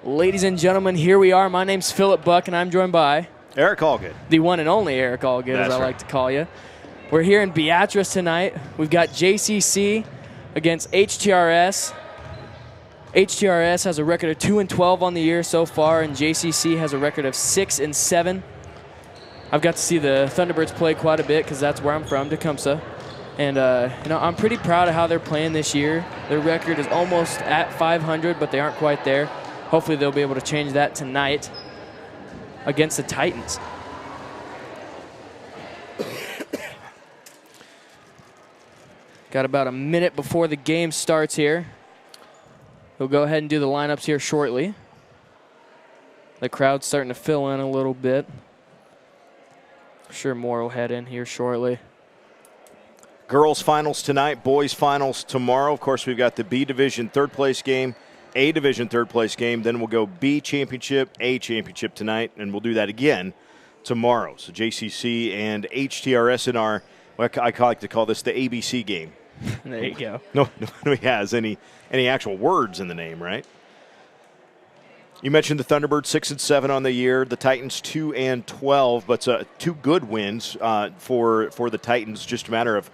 Ladies and gentlemen, here we are. My name's Philip Buck, and I'm joined by Eric Allgood. The one and only Eric Allgood, as I like to call you. We're here in Beatrice tonight. We've got JCC against HTRS. HTRS has a record of 2-12 on the year so far, and JCC has a record of 6-7. I've got to see the Thunderbirds play quite a bit because that's where I'm from, Tecumseh. And I'm pretty proud of how they're playing this year. Their record is almost at 500, but they aren't quite there. Hopefully they'll be able to change that tonight against the Titans. Got about a minute before the game starts here. We'll go ahead and do the lineups here shortly. The crowd's starting to fill in a little bit. I'm sure more will head in here shortly. Girls finals tonight, boys finals tomorrow. Of course, we've got the B Division third place game, A Division third place game. Then we'll go B championship, A championship tonight, and we'll do that again tomorrow. So JCC and HTRS in our, what I like to call this the ABC game. There you go. Nobody has any actual words in the name, right? You mentioned the Thunderbirds 6-7 on the year, the Titans 2-12, but two good wins for the Titans. Just a matter of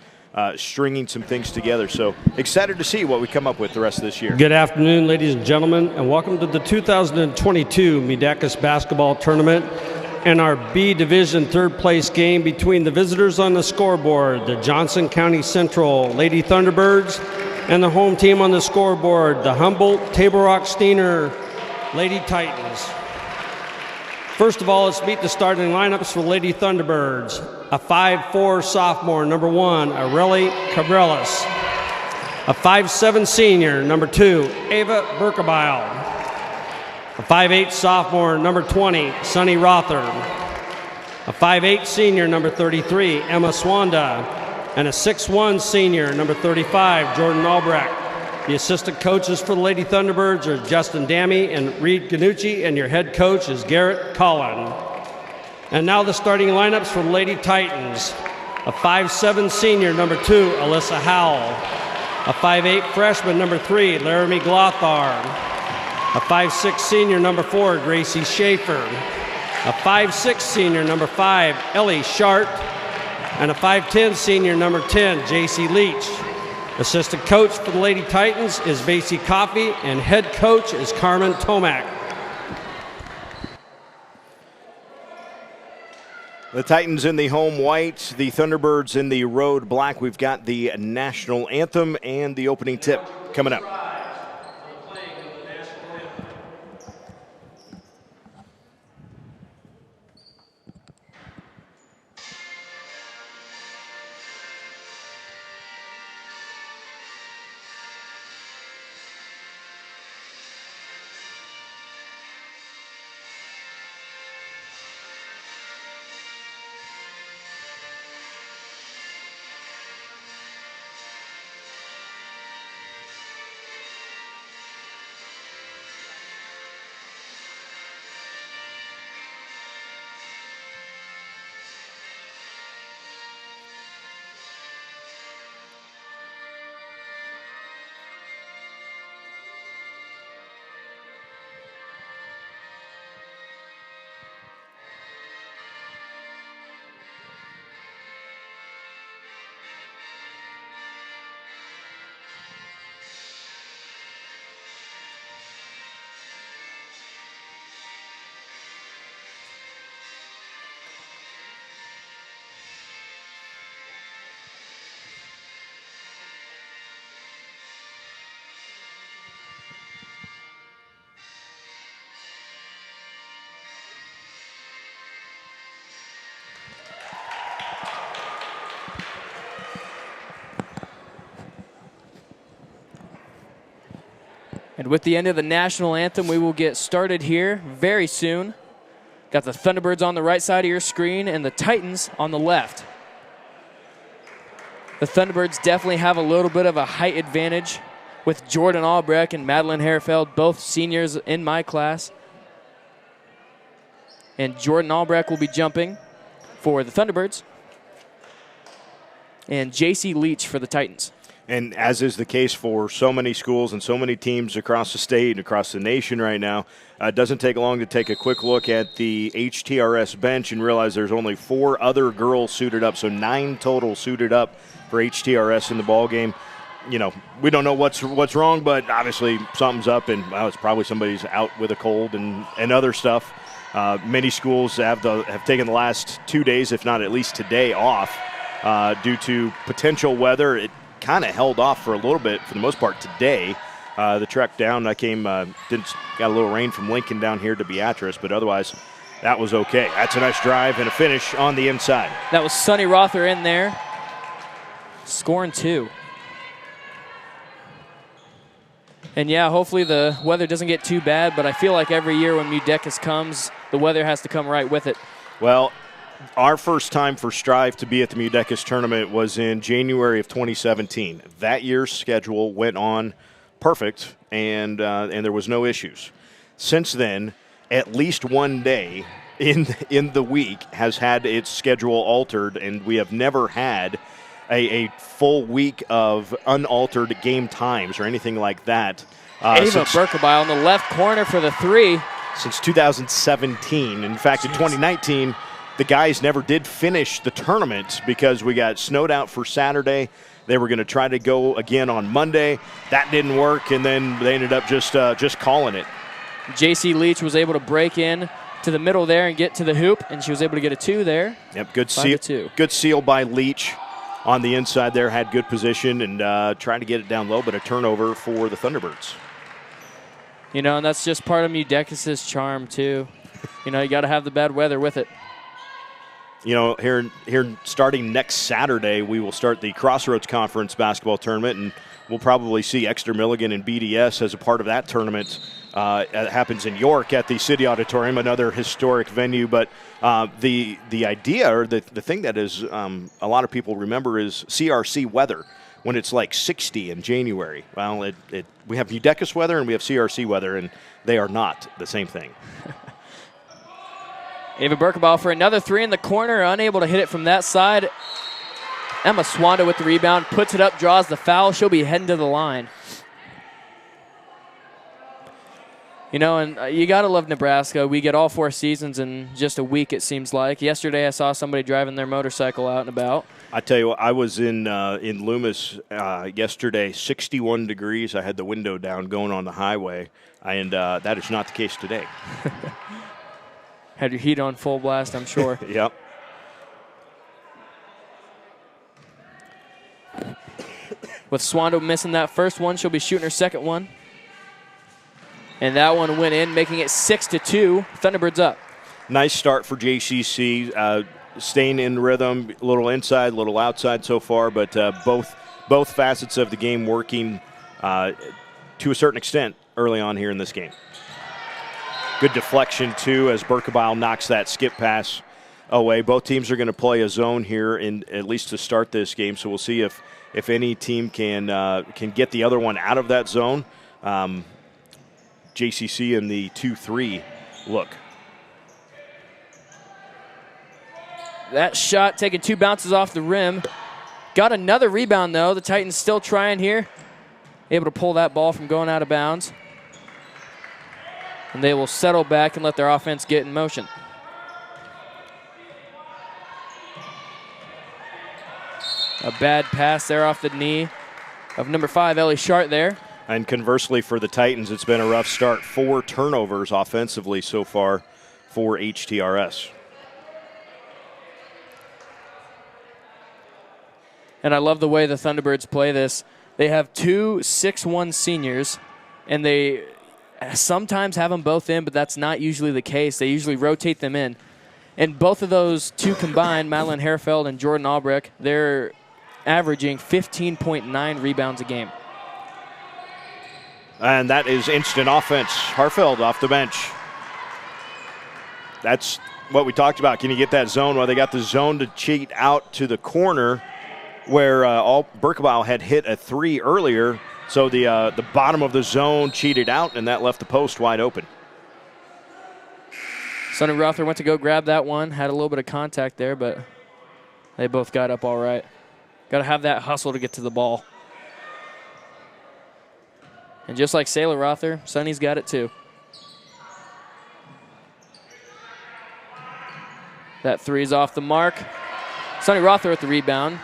stringing some things together. So excited to see what we come up with the rest of this year. Good afternoon, ladies and gentlemen, and welcome to the 2022 MUDECAS basketball tournament and our B Division third place game between the visitors on the scoreboard, the Johnson County Central Lady Thunderbirds, and the home team on the scoreboard, the Humboldt Table Rock Steiner Lady Titans. First of all, let's meet the starting lineups for Lady Thunderbirds. A 5'4" sophomore, number 1, Aurelie Cabrelas. A 5'7" senior, number 2, Ava Berkebile. A 5'8" sophomore, number 20, Sunny Rother. A 5'8" senior, number 33, Emma Swanda. And a 6'1" senior, number 35, Jordan Albrecht. The assistant coaches for the Lady Thunderbirds are Justin Dammy and Reed Ganucci, and your head coach is Garrett Collin. And now the starting lineups for the Lady Titans. A 5'7" senior, number 2, Alyssa Howell. A 5'8" freshman, number 3, Laramie Glothar. A 5'6" senior, number 4, Gracie Schaefer. A 5'6" senior, number 5, Ellie Shart. And a 5'10" senior, number 10, JC Leach. Assistant coach for the Lady Titans is Vasey Coffey, and head coach is Carmen Tomac. The Titans in the home white, the Thunderbirds in the road black. We've got the national anthem and the opening tip coming up. And with the end of the national anthem, we will get started here very soon. Got the Thunderbirds on the right side of your screen and the Titans on the left. The Thunderbirds definitely have a little bit of a height advantage with Jordan Albrecht and Madeline Herfeld, both seniors in my class. And Jordan Albrecht will be jumping for the Thunderbirds. And JC Leach for the Titans. And as is the case for so many schools and so many teams across the state and across the nation right now, it doesn't take long to take a quick look at the HTRS bench and realize there's only 4 other girls suited up, so 9 total suited up for HTRS in the ball game. You know, we don't know what's wrong, but obviously something's up, and well, it's probably somebody's out with a cold and other stuff. Many schools have taken the last 2 days, if not at least today, off due to potential weather. It kind of held off for a little bit for the most part today. The trek down, I got a little rain from Lincoln down here to Beatrice, but otherwise that was okay. That's a nice drive and a finish on the inside. That was Sonny Rother in there, scoring 2. And yeah, hopefully the weather doesn't get too bad, but I feel like every year when MUDECAS comes, the weather has to come right with it. Well, our first time for Strive to be at the MUDECAS tournament was in January of 2017. That year's schedule went on perfect, and there was no issues. Since then, at least one day in the week has had its schedule altered, and we have never had a full week of unaltered game times or anything like that. Ava Berkebile in the left corner for the 3. Since 2017. In fact, in 2019, the guys never did finish the tournament because we got snowed out for Saturday. They were going to try to go again on Monday. That didn't work, and then they ended up just calling it. JC Leach was able to break in to the middle there and get to the hoop, and she was able to get a 2 there. Yep, good seal by Leach on the inside there. Had good position and trying to get it down low, but a turnover for the Thunderbirds. You know, and that's just part of MUDECAS' charm, too. You know, you got to have the bad weather with it. You know, here starting next Saturday, we will start the Crossroads Conference basketball tournament, and we'll probably see Exeter Milligan and BDS as a part of that tournament. It happens in York at the City Auditorium, another historic venue. But the idea, or the thing that is a lot of people remember, is CRC weather when it's like 60 in January. Well, we have MUDECAS weather and we have CRC weather, and they are not the same thing. Ava Berkebile for another 3 in the corner, unable to hit it from that side. Emma Swanda with the rebound, puts it up, draws the foul. She'll be heading to the line. You know, and you got to love Nebraska. We get all 4 seasons in just a week, it seems like. Yesterday I saw somebody driving their motorcycle out and about. I tell you what, I was in Loomis yesterday, 61 degrees. I had the window down going on the highway, and that is not the case today. Had your heat on full blast, I'm sure. Yep. With Swando missing that first one, she'll be shooting her second one. And that one went in, making it 6-2. Thunderbirds up. Nice start for JCC. Staying in rhythm, a little inside, a little outside so far, but both facets of the game working to a certain extent early on here in this game. Good deflection, too, as Berkebile knocks that skip pass away. Both teams are going to play a zone here, at least to start this game, so we'll see if any team can get the other one out of that zone. JCC in the 2-3 look. That shot taking 2 bounces off the rim. Got another rebound, though. The Titans still trying here. Able to pull that ball from going out of bounds. And they will settle back and let their offense get in motion. A bad pass there off the knee of number 5, Ellie Shart there. And conversely for the Titans, it's been a rough start. 4 turnovers offensively so far for HTRS. And I love the way the Thunderbirds play this. They have 2 6'1" seniors, and they sometimes have them both in, but that's not usually the case. They usually rotate them in. And both of those 2 combined, Madeline Herfeld and Jordan Albrecht, they're averaging 15.9 rebounds a game. And that is instant offense. Herfeld off the bench. That's what we talked about. Can you get that zone? Well, they got the zone to cheat out to the corner where Berkebile had hit a 3 earlier. So the bottom of the zone cheated out, and that left the post wide open. Sonny Rother went to go grab that one. Had a little bit of contact there, but they both got up all right. Got to have that hustle to get to the ball. And just like Sailor Rother, Sonny's got it too. That three's off the mark. Sonny Rother with the rebound,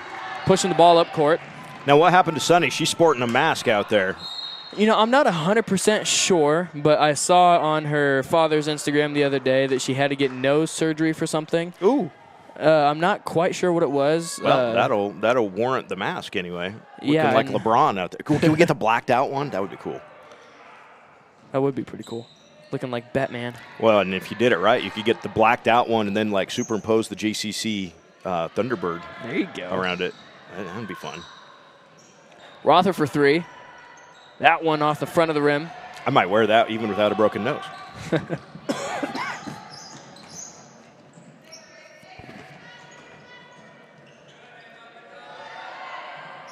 pushing the ball up court. Now, what happened to Sonny? She's sporting a mask out there. You know, I'm not 100% sure, but I saw on her father's Instagram the other day that she had to get nose surgery for something. Ooh. I'm not quite sure what it was. Well, that'll warrant the mask anyway. Yeah, Looking like LeBron out there. Can we get the blacked out one? That would be cool. That would be pretty cool. Looking like Batman. Well, and if you did it right, you could get the blacked out one and then like superimpose the JCC Thunderbird There you go. around it. That would be fun. Rother for three. That one off the front of the rim. I might wear that even without a broken nose.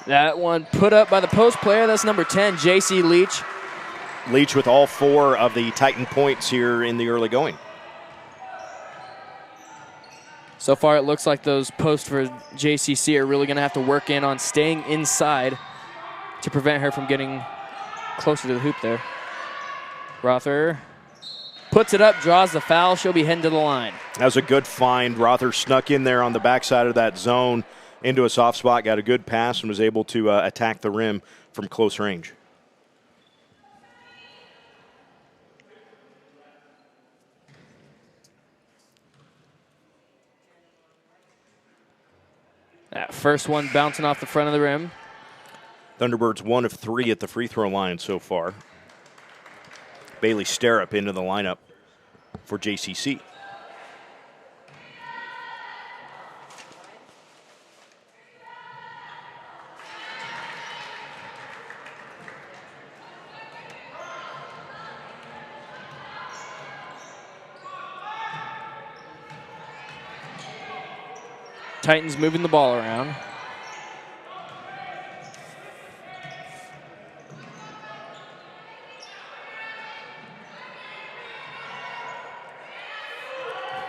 That one put up by the post player. That's number 10, J.C. Leach. Leach with all 4 of the Titan points here in the early going. So far, it looks like those posts for JCC are really going to have to work in on staying inside to prevent her from getting closer to the hoop there. Rother puts it up, draws the foul. She'll be heading to the line. That was a good find. Rother snuck in there on the backside of that zone into a soft spot, got a good pass, and was able to attack the rim from close range. That first one bouncing off the front of the rim. Thunderbirds 1 of 3 at the free throw line so far. Bailey Sterup into the lineup for JCC. Titans moving the ball around.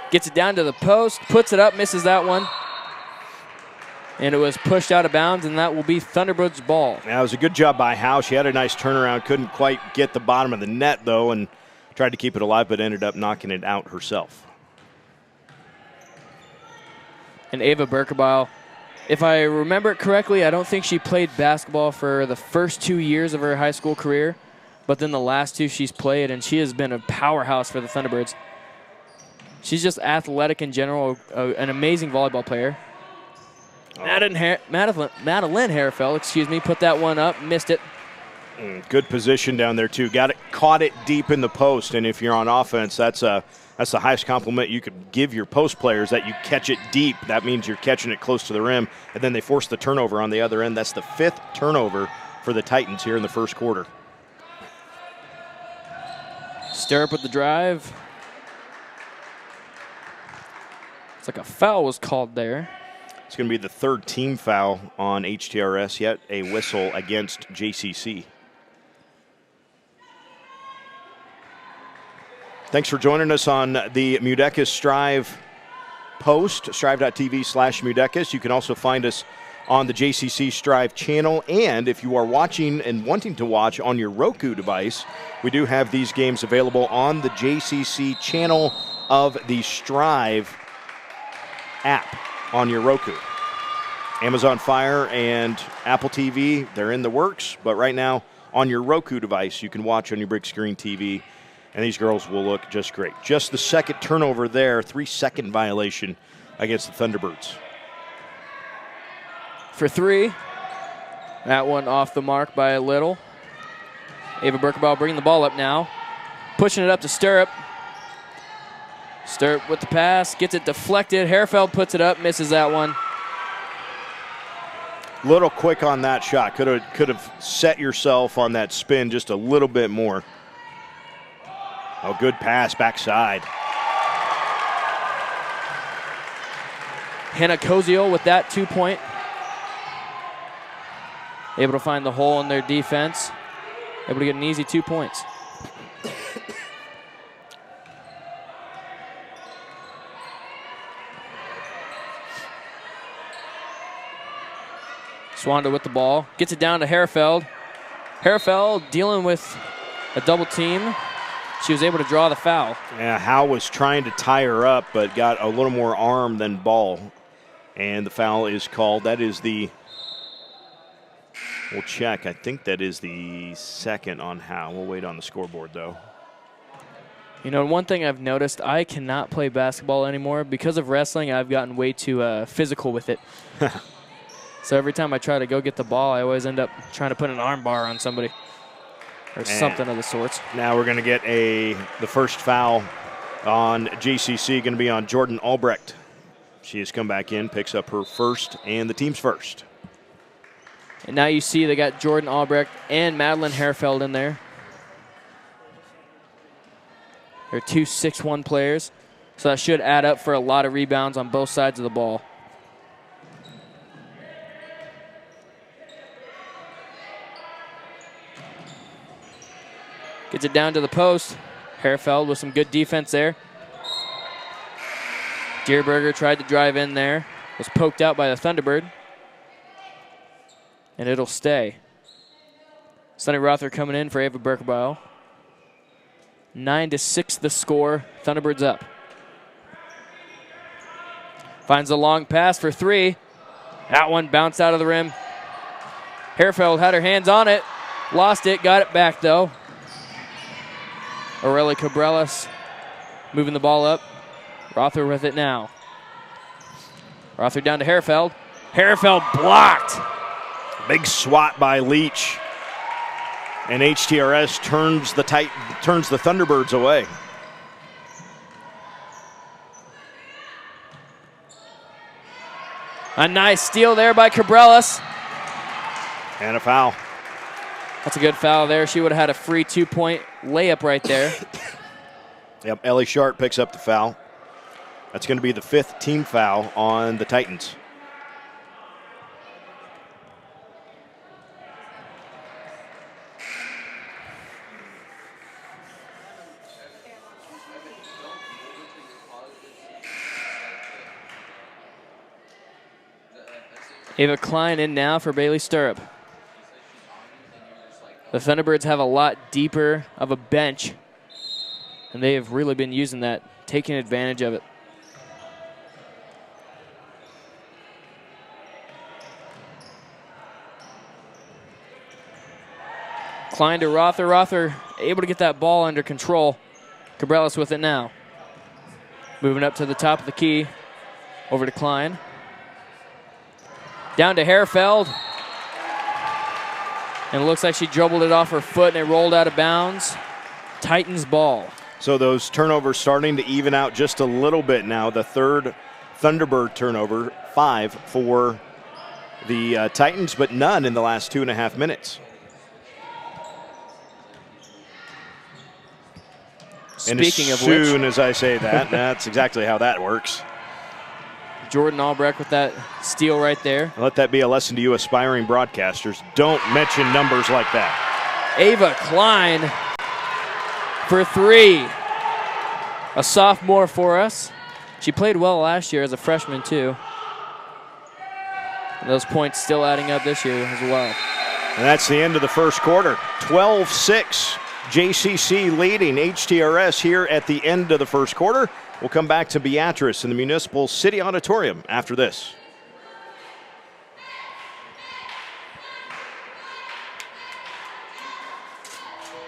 Gets it down to the post, puts it up, misses that one. And it was pushed out of bounds, and that will be Thunderbirds' ball. Yeah, it was a good job by Howe. She had a nice turnaround, couldn't quite get the bottom of the net, though, and tried to keep it alive, but ended up knocking it out herself. And Ava Berkebaugh, if I remember it correctly, I don't think she played basketball for the first 2 years of her high school career, but then the last 2 she's played, and she has been a powerhouse for the Thunderbirds. She's just athletic in general, an amazing volleyball player. Madeline Hairfeld, put that one up, missed it. Good position down there, too. Caught it deep in the post, and if you're on offense, that's the highest compliment you could give your post players, that you catch it deep. That means you're catching it close to the rim, and then they force the turnover on the other end. That's the 5th turnover for the Titans here in the first quarter. Sterup with the drive. It's like a foul was called there. It's going to be the 3rd team foul on HTRS, yet a whistle against JCC. Thanks for joining us on the MUDECAS Strive post, strive.tv/MUDECAS. You can also find us on the JCC Strive channel. And if you are watching and wanting to watch on your Roku device, we do have these games available on the JCC channel of the Strive app on your Roku. Amazon Fire and Apple TV, they're in the works. But right now, on your Roku device, you can watch on your big screen TV. And these girls will look just great. Just the 2nd turnover there, 3-second violation against the Thunderbirds. For 3, that one off the mark by a little. Ava Berkebaugh bringing the ball up now. Pushing it up to Sterup. Sterup with the pass, gets it deflected. Hairfeld puts it up, misses that one. Little quick on that shot. Could have set yourself on that spin just a little bit more. Oh, good pass backside. Hannah Koziel with that 2-point. Able to find the hole in their defense. Able to get an easy 2 points. Swanda with the ball. Gets it down to Hairfeld. Herfeld dealing with a double team. She was able to draw the foul. Yeah, Howe was trying to tie her up, but got a little more arm than ball. And the foul is called. That is the, we'll check. I think that is the second on Howe. We'll wait on the scoreboard, though. You know, one thing I've noticed, I cannot play basketball anymore. Because of wrestling, I've gotten way too physical with it. So every time I try to go get the ball, I always end up trying to put an arm bar on somebody or something of the sorts. Now we're going to get the first foul on JCC, going to be on Jordan Albrecht. She has come back in, picks up her first and the team's first. And now you see they got Jordan Albrecht and Madeline Herfeld in there. They're two 6'1" players, so that should add up for a lot of rebounds on both sides of the ball. Gets it down to the post. Herfeld with some good defense there. Dierberger tried to drive in there. Was poked out by the Thunderbird. And it'll stay. Sunny Rother coming in for Ava Berkebaugh. 9-6 the score. Thunderbirds up. Finds a long pass for three. That one bounced out of the rim. Herfeld had her hands on it. Lost it. Got it back, though. Aurelia Cabrelas moving the ball up. Rother with it now. Rother down to Herfeld. Herfeld blocked. Big swat by Leach. And HTRS turns the Thunderbirds away. A nice steal there by Cabrelas. And a foul. That's a good foul there. She would have had a free 2-point layup right there. Yep, Ellie Sharp picks up the foul. That's going to be the 5th team foul on the Titans. Ava Klein in now for Bailey Stirrup. The Thunderbirds have a lot deeper of a bench, and they have really been using that, taking advantage of it. Klein to Rother. Rother able to get that ball under control. Cabrelas with it now. Moving up to the top of the key. Over to Klein. Down to Herfeld. And it looks like she dribbled it off her foot and it rolled out of bounds. Titans ball. So those turnovers starting to even out just a little bit now. The third Thunderbird turnover, 5 for the Titans, but none in the last 2.5 minutes. Speaking and of which, as soon as I say that, that's exactly how that works. Jordan Albrecht with that steal right there. Let that be a lesson to you aspiring broadcasters. Don't mention numbers like that. Ava Klein for 3. A sophomore for us. She played well last year as a freshman too. And those points still adding up this year as well. And that's the end of the first quarter. 12-6. JCC leading HTRS here at the end of the first quarter. We'll come back to Beatrice in the Municipal City Auditorium after this.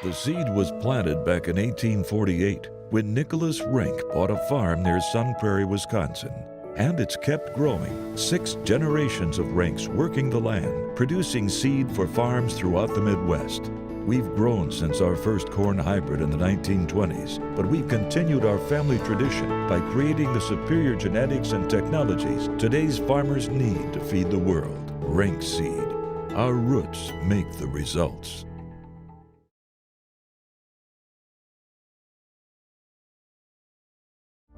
The seed was planted back in 1848 when Nicholas Rink bought a farm near Sun Prairie, Wisconsin. And it's kept growing. 6 generations of Rinks working the land, producing seed for farms throughout the Midwest. We've grown since our first corn hybrid in the 1920s, but we've continued our family tradition by creating the superior genetics and technologies today's farmers need to feed the world. Rink seed. Our roots make the results.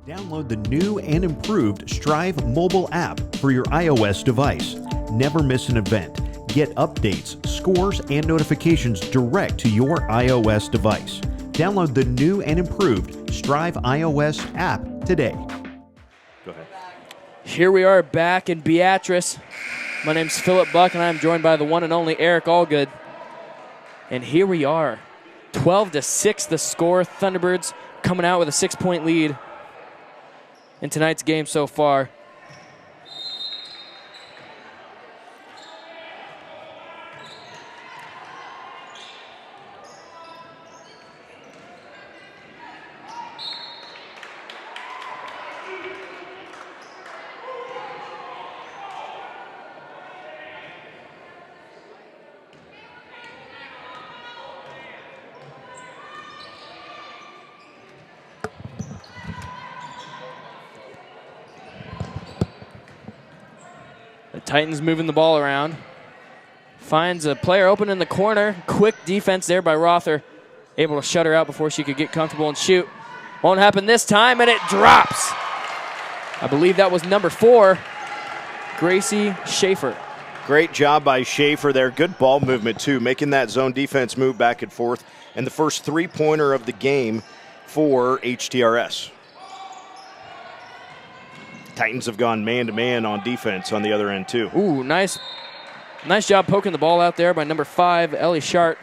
Download the new and improved Strive mobile app for your iOS device. Never miss an event. Get updates, scores, and notifications direct to your iOS device. Download the new and improved Strive iOS app today. Go ahead. Here we are back in Beatrice. My name's Philip Buck, and I'm joined by the one and only Eric Allgood. And here we are. 12-6 the score. Thunderbirds coming out with a 6-point lead in tonight's game so far. Titans moving the ball around. Finds a player open in the corner. Quick defense there by Rother. Able to shut her out before she could get comfortable and shoot. Won't happen this time, and it drops. I believe that was number 4, Gracie Schaefer. Great job by Schaefer there. Good ball movement, too, making that zone defense move back and forth. And the first three-pointer of the game for HTRS. Titans have gone man-to-man on defense on the other end, too. Ooh, nice job poking the ball out there by number 5, Ellie Shart.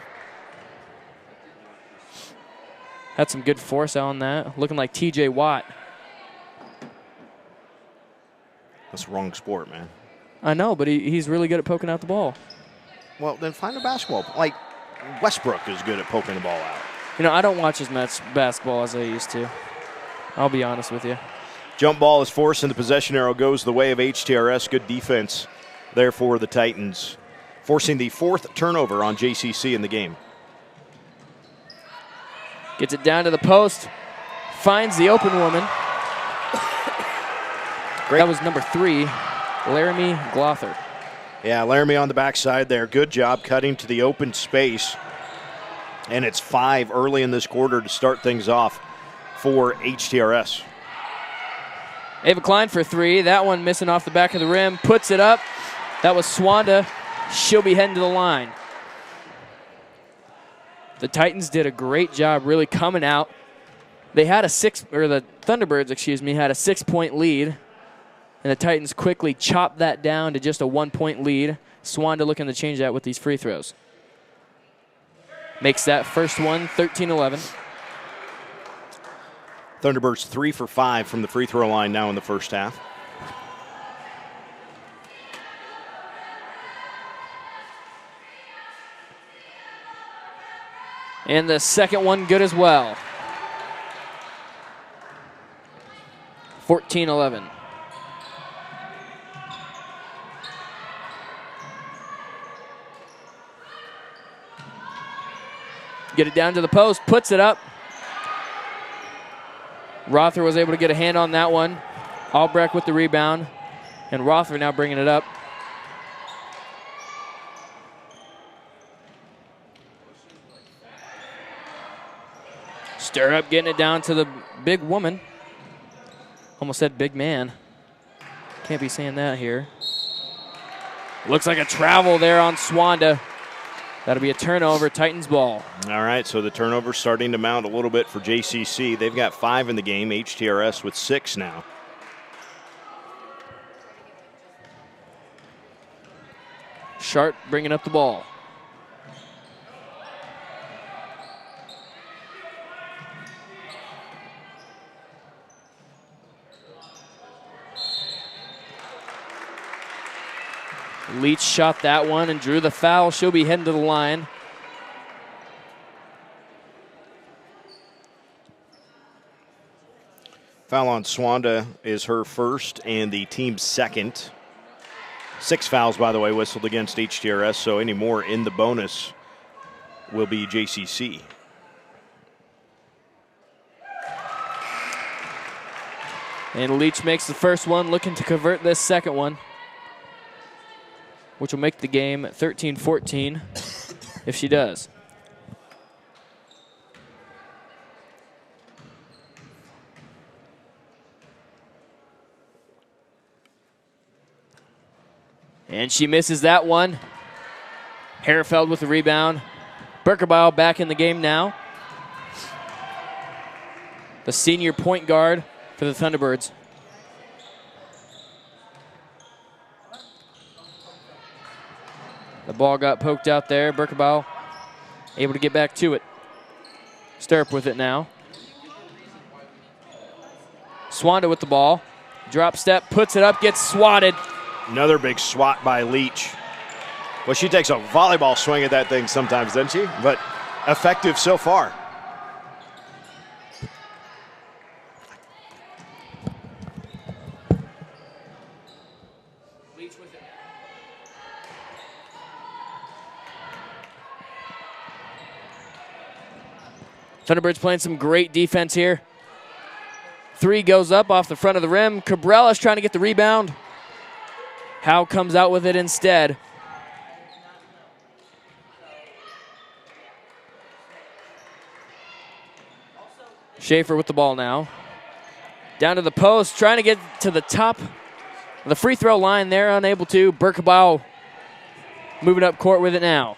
Had some good force on that. Looking like TJ Watt. That's the wrong sport, man. I know, but he's really good at poking out the ball. Well, then find a basketball. Like, Westbrook is good at poking the ball out. You know, I don't watch as much basketball as I used to. I'll be honest with you. Jump ball is forced, and the possession arrow goes the way of HTRS. Good defense there for the Titans, forcing the 4th turnover on JCC in the game. Gets it down to the post. Finds the open woman. Great. That was number 3, Laramie Glother. Yeah, Laramie on the backside there. Good job cutting to the open space. And it's 5 early in this quarter to start things off for HTRS. Ava Klein for 3. That one missing off the back of the rim. Puts it up. That was Swanda. She'll be heading to the line. The Titans did a great job really coming out. They had the Thunderbirds, had a 6-point lead. And the Titans quickly chopped that down to just a 1-point lead. Swanda looking to change that with these free throws. Makes that first one 13-11. Thunderbirds 3 for 5 from the free throw line now in the first half. And the second one good as well. 14-11. Get it down to the post, puts it up. Rother was able to get a hand on that one. Albrecht with the rebound. And Rother now bringing it up. Stirrup getting it down to the big woman. Almost said big man. Can't be saying that here. Looks like a travel there on Swanda. That'll be a turnover, Titans ball. All right, so the turnover starting to mount a little bit for JCC. They've got 5 in the game, HTRS with 6 now. Sharp bringing up the ball. Leach shot that one and drew the foul. She'll be heading to the line. Foul on Swanda is her first and the team's second. 6 fouls, by the way, whistled against HTRS, so any more in the bonus will be JCC. And Leach makes the first one, looking to convert this second one, which will make the game 13-14 if she does. And she misses that one. Herrefeld with the rebound. Berkerbile back in the game now. The senior point guard for the Thunderbirds. The ball got poked out there. Berkerbile able to get back to it. Stirrup with it now. Swanda with the ball. Drop step, puts it up, gets swatted. Another big swat by Leach. Well, she takes a volleyball swing at that thing sometimes, doesn't she? But effective so far. Thunderbirds playing some great defense here. 3 goes up off the front of the rim. Cabrella's trying to get the rebound. Howe comes out with it instead. Schaefer with the ball now. Down to the post, trying to get to the top of the free throw line there, unable to. Berkebile moving up court with it now.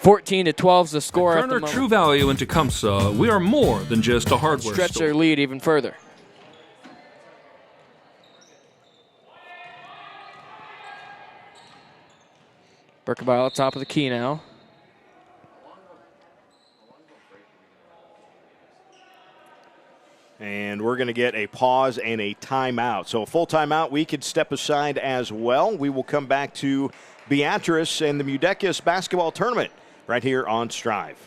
14-12 is the score at the Kerner moment. True Value in Tecumseh, we are more than just a hardware Stretch store. their lead even further. Berkebile at top of the key now. And we're going to get a pause and a timeout. So a full timeout, we could step aside as well. We will come back to Beatrice and the MUDECAS basketball tournament right here on Strive.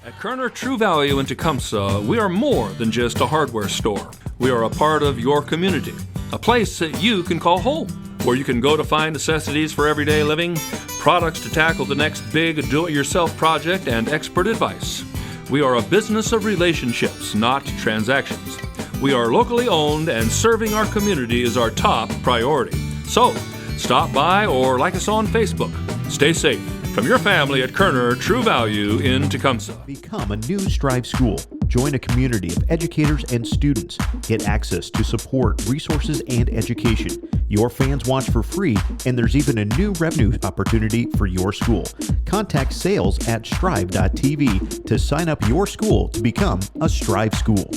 At Kerner True Value in Tecumseh, we are more than just a hardware store. We are a part of your community, a place that you can call home, where you can go to find necessities for everyday living, products to tackle the next big do-it-yourself project, and expert advice. We are a business of relationships, not transactions. We are locally owned, and serving our community is our top priority. So, stop by or like us on Facebook. Stay safe from your family at Kerner True Value in Tecumseh. Become a new Strive school. Join a community of educators and students. Get access to support, resources, and education. Your fans watch for free, and there's even a new revenue opportunity for your school. Contact sales at strive.tv to sign up your school to become a Strive school.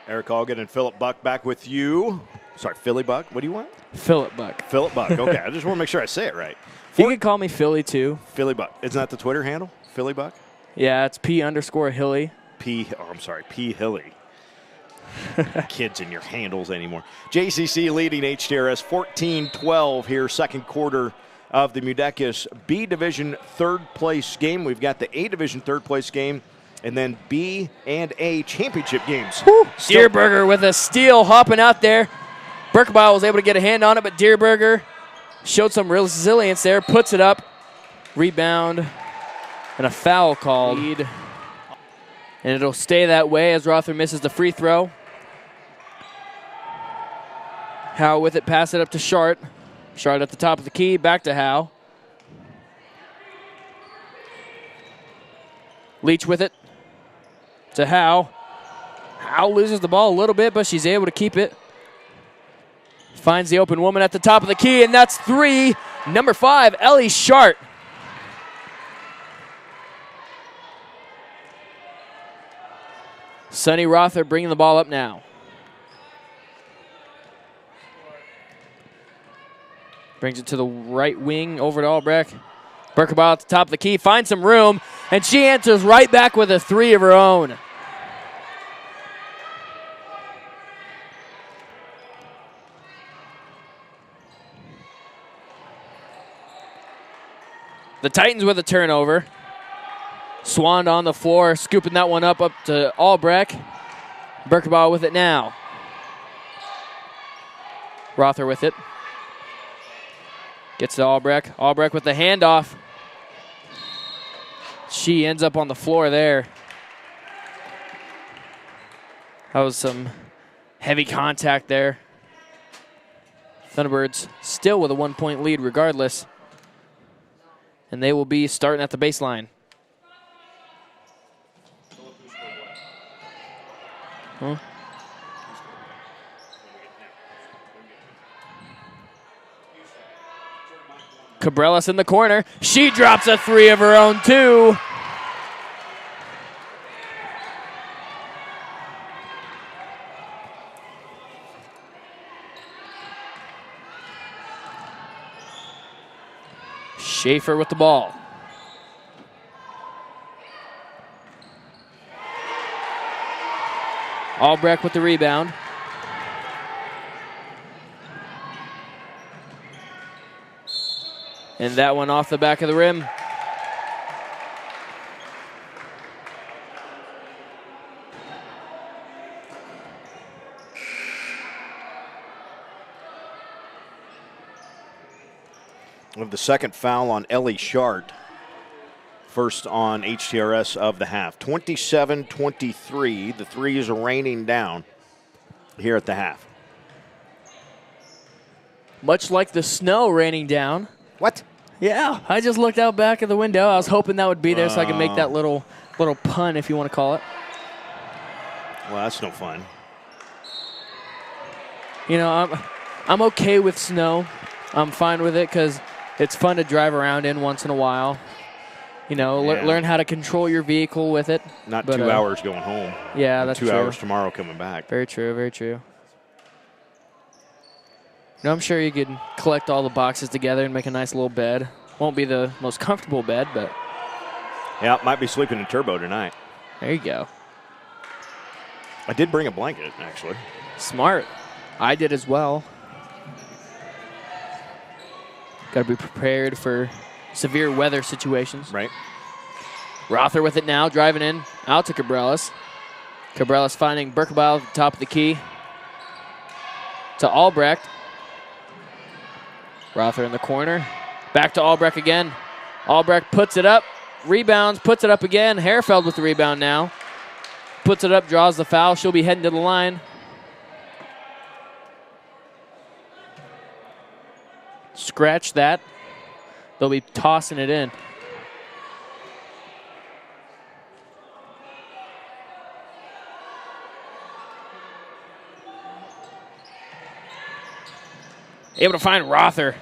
Eric Allgan and Philip Buck back with you. Sorry, Philly Buck. What do you want? Philip Buck. Philip Buck. Okay, I just want to make sure I say it right. You can call me Philly too. Philly Buck. Isn't that the Twitter handle? Philly Buck? Yeah, it's P_Hilly. P Hilly. Kids in your handles anymore. JCC leading HTRS 14-12 here, second quarter of the MUDECAS B Division third place game. We've got the A Division third place game and then B and A championship games. Dierberger with a steal hopping out there. Berkebile was able to get a hand on it, but Dierberger showed some resilience there, puts it up. Rebound and a foul called. And it'll stay that way as Rother misses the free throw. Howe with it, pass it up to Shart. Shart at the top of the key, back to Howe. Leach with it to Howe. Howe loses the ball a little bit, but she's able to keep it. Finds the open woman at the top of the key, and that's 3. Number 5, Ellie Shart. Sunny Rother bringing the ball up now. Brings it to the right wing over to Albrecht. Berkebile at the top of the key, finds some room, and she answers right back with a 3 of her own. The Titans with a turnover. Swan on the floor, scooping that one up to Albrecht. Berkebile with it now. Rother with it. Gets to Albrecht. Albrecht with the handoff. She ends up on the floor there. That was some heavy contact there. Thunderbirds still with a 1-point lead regardless. And they will be starting at the baseline. Huh? Cabrella's in the corner. She drops a 3 of her own, too. Schaefer with the ball. Albrecht with the rebound. And that one off the back of the rim. With the second foul on Ellie Shart. First on HTRS of the half. 27-23. The threes are raining down here at the half. Much like the snow raining down. What? Yeah, I just looked out back of the window. I was hoping that would be there so I could make that little pun, if you want to call it. Well, that's no fun. You know, I'm okay with snow. I'm fine with it because it's fun to drive around in once in a while. You know, learn how to control your vehicle with it. Not 2 hours going home. Yeah, that's 2 true. hours tomorrow coming back. Very true, very true. You know, I'm sure you could collect all the boxes together and make a nice little bed. Won't be the most comfortable bed, but... Yeah, might be sleeping in turbo tonight. There you go. I did bring a blanket, actually. Smart. I did as well. Got to be prepared for severe weather situations. Right. Rother with it now, driving in, out to Cabrelas. Cabrelas finding Berkebile at the top of the key. To Albrecht. Rother in the corner. Back to Albrecht again. Albrecht puts it up, rebounds, puts it up again. Herfeld with the rebound now. Puts it up, draws the foul. She'll be heading to the line. Scratch that. They'll be tossing it in. Able to find Rother.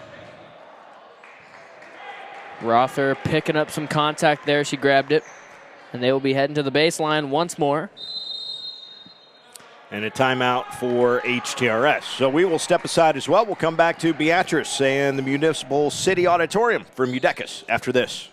Rother picking up some contact there. She grabbed it. And they will be heading to the baseline once more. And a timeout for HTRS. So we will step aside as well. We'll come back to Beatrice and the Municipal City Auditorium for MUDECAS after this.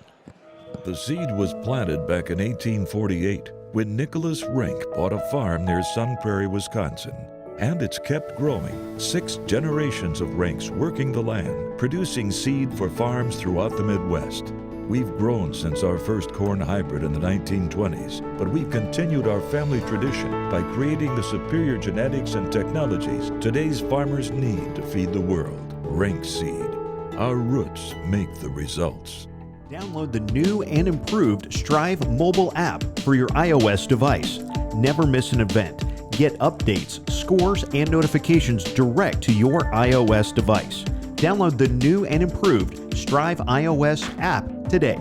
The seed was planted back in 1848 when Nicholas Rink bought a farm near Sun Prairie, Wisconsin. And it's kept growing. 6 generations of Rinks working the land, producing seed for farms throughout the Midwest. We've grown since our first corn hybrid in the 1920s, but we've continued our family tradition by creating the superior genetics and technologies today's farmers need to feed the world. Rink Seed. Our roots make the results. Download the new and improved Strive mobile app for your iOS device. Never miss an event. Get updates, scores, and notifications direct to your iOS device. Download the new and improved Strive iOS app today.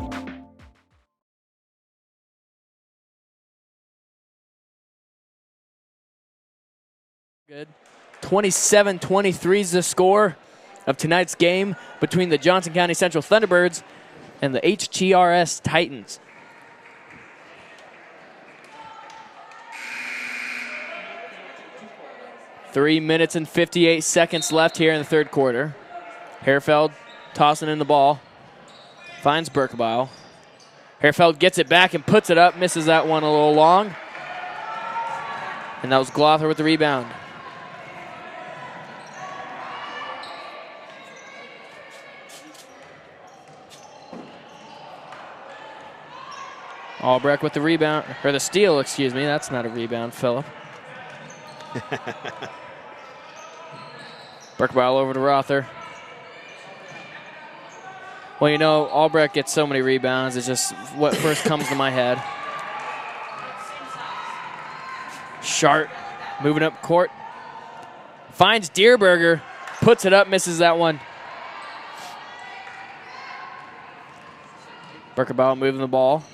Good. 27-23 is the score of tonight's game between the Johnson County Central Thunderbirds and the HTRS Titans. Three minutes and 58 seconds left here in the third quarter. Herfeld tossing in the ball. Finds Berkebile. Herfeld gets it back and puts it up. Misses that one a little long. And that was Glother with the rebound. Albrecht with the rebound, or the steal, excuse me. That's not a rebound, Phillip. Berkebile over to Rother. Well, you know, Albrecht gets so many rebounds. It's just what first comes to my head. Shart moving up court. Finds Dierberger. Puts it up, misses that one. Berkebile moving the ball.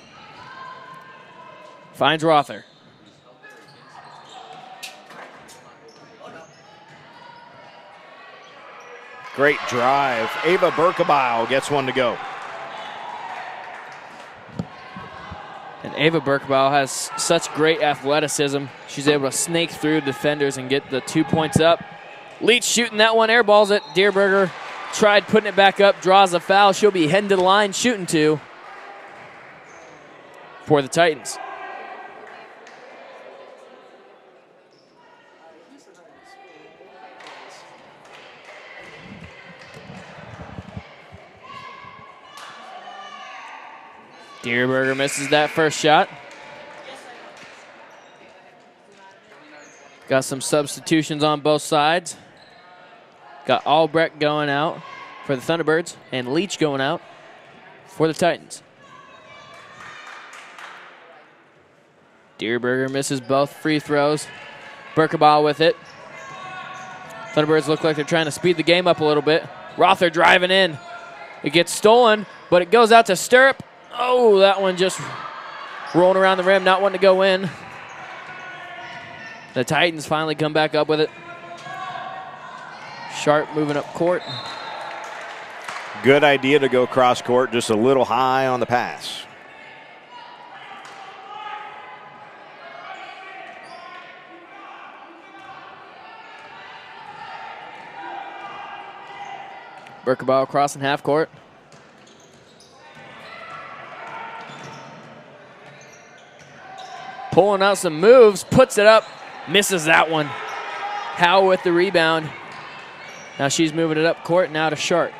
Finds Rother. Great drive. Ava Berkebile gets one to go. And Ava Berkebile has such great athleticism. She's able to snake through defenders and get the 2 points up. Leach shooting that one, airballs it. Dierberger tried putting it back up, draws a foul. She'll be heading to the line, shooting 2 for the Titans. Dierberger misses that first shot. Got some substitutions on both sides. Got Albrecht going out for the Thunderbirds and Leach going out for the Titans. Dierberger misses both free throws. Berkebile with it. Thunderbirds look like they're trying to speed the game up a little bit. Rother driving in. It gets stolen, but it goes out to Stirrup. Oh, that one just rolling around the rim, not wanting to go in. The Titans finally come back up with it. Sharp moving up court. Good idea to go cross court, just a little high on the pass. Berkebile crossing half court. Pulling out some moves, puts it up, misses that one. Howe with the rebound. Now she's moving it up court, now to Sharp.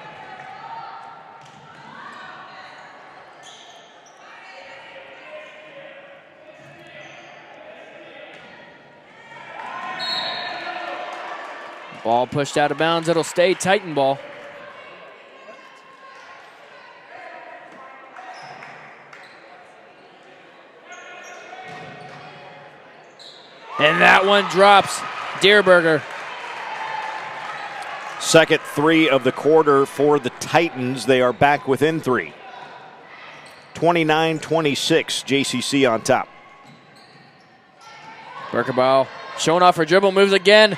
Ball pushed out of bounds, it'll stay Titan ball. And that one drops. Dierberger. Second 3 of the quarter for the Titans. They are back within 3. 29-26, JCC on top. Berkebile showing off her dribble, moves again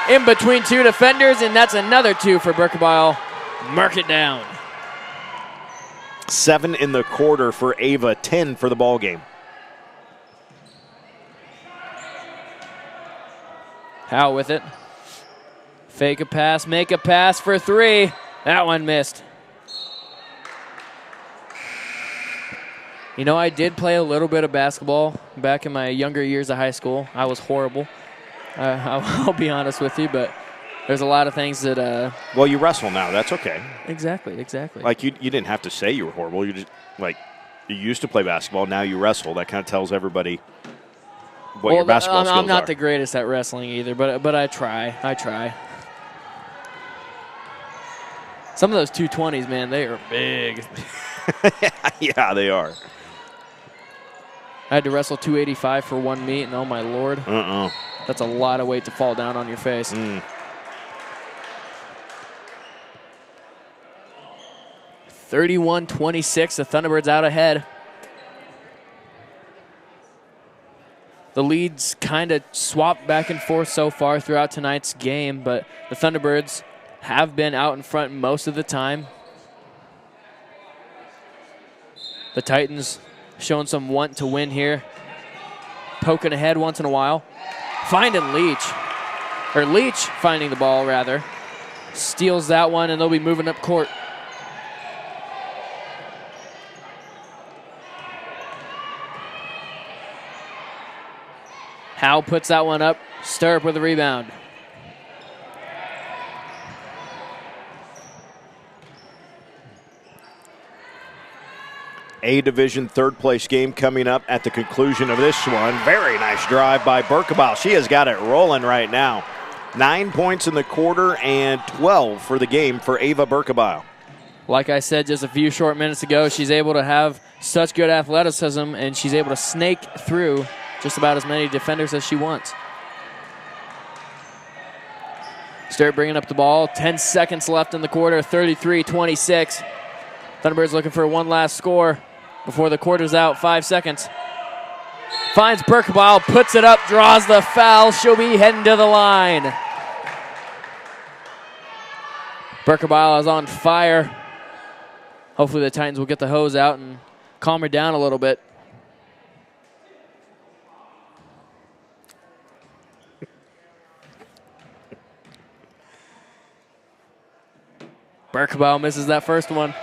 in between 2 defenders, and that's another 2 for Berkebile. Mark it down. 7 in the quarter for Ava, 10 for the ball game. Howe with it. Fake a pass, make a pass for 3. That one missed. You know, I did play a little bit of basketball back in my younger years of high school. I was horrible. I'll be honest with you, but there's a lot of things that... Well, you wrestle now. That's okay. Exactly. Like, you didn't have to say you were horrible. You just, like, you used to play basketball. Now you wrestle. That kind of tells everybody what your basketball skills are. I'm not the greatest at wrestling either, but I try. Some of those 220s, man, they are big. Yeah, they are. I had to wrestle 285 for one meet, and oh my Lord. That's a lot of weight to fall down on your face. 31-26, the Thunderbirds out ahead. The leads kind of swapped back and forth so far throughout tonight's game, but the Thunderbirds have been out in front most of the time. The Titans showing some want to win here. Poking ahead once in a while. Finding Leach. Or Leach finding the ball, rather. Steals that one, and they'll be moving up court. Howe puts that one up. Stirrup with a rebound. A Division third-place game coming up at the conclusion of this one. Very nice drive by Berkebile. She has got it rolling right now. 9 points in the quarter and 12 for the game for Ava Berkebile. Like I said just a few short minutes ago, she's able to have such good athleticism, and she's able to snake through just about as many defenders as she wants. Start bringing up the ball. 10 seconds left in the quarter, 33-26. Thunderbirds looking for one last score before the quarter's out. 5 seconds. Finds Berkebile, puts it up, draws the foul. She'll be heading to the line. Berkebile is on fire. Hopefully the Titans will get the hose out and calm her down a little bit. Berkebile misses that first one.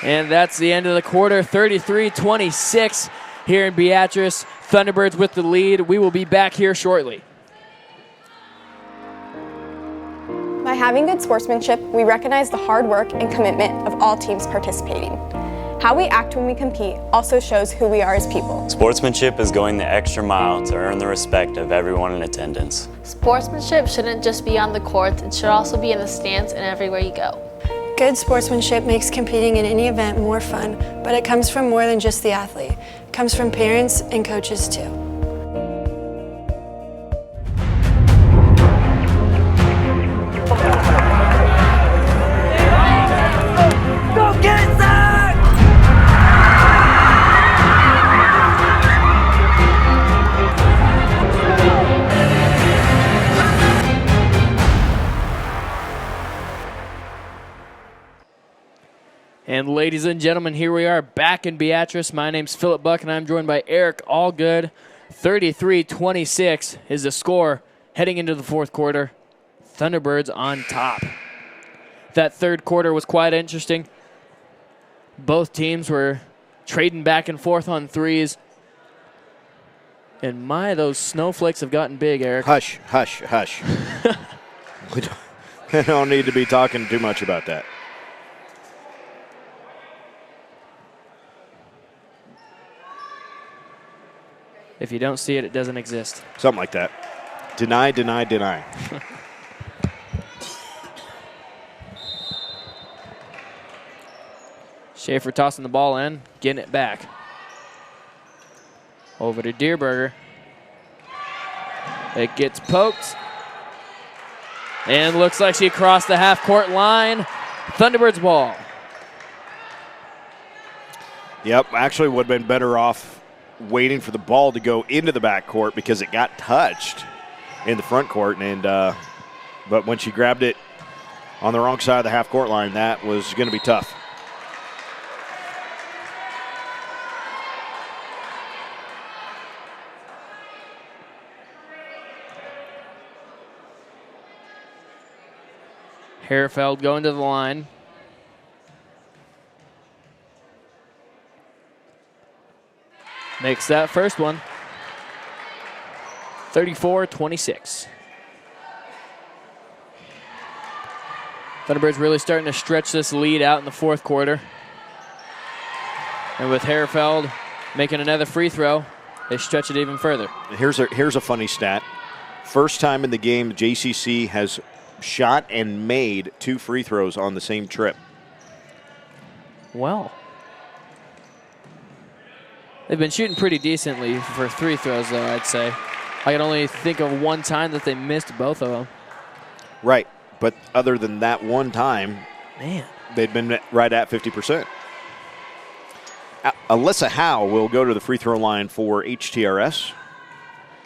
And that's the end of the quarter, 33-26 here in Beatrice. Thunderbirds with the lead. We will be back here shortly. By having good sportsmanship, we recognize the hard work and commitment of all teams participating. How we act when we compete also shows who we are as people. Sportsmanship is going the extra mile to earn the respect of everyone in attendance. Sportsmanship shouldn't just be on the court, it should also be in the stands and everywhere you go. Good sportsmanship makes competing in any event more fun, but it comes from more than just the athlete. It comes from parents and coaches too. Go get it, Zach! And ladies and gentlemen, here we are back in Beatrice. My name's Philip Buck, and I'm joined by Eric Allgood. 33-26 is the score heading into the fourth quarter. Thunderbirds on top. That third quarter was quite interesting. Both teams were trading back and forth on threes. And my, those snowflakes have gotten big, Eric. Hush, hush, hush. We don't need to be talking too much about that. If you don't see it, it doesn't exist. Something like that. Deny, deny, deny. Schaefer tossing the ball in, getting it back. Over to Dierberger. It gets poked. And looks like she crossed the half-court line. Thunderbirds ball. Yep, actually would have been better off waiting for the ball to go into the backcourt because it got touched in the front court. And but when she grabbed it on the wrong side of the half-court line, that was going to be tough. Herfeld going to the line. Makes that first one. 34-26. Thunderbirds really starting to stretch this lead out in the fourth quarter. And with Herfeld making another free throw, they stretch it even further. Here's a funny stat. First time in the game, JCC has shot and made 2 free throws on the same trip. Well, they've been shooting pretty decently for 3 throws, though, I'd say. I can only think of one time that they missed both of them. Right, but other than that one time, man, they've been right at 50%. Alyssa Howe will go to the free throw line for HTRS.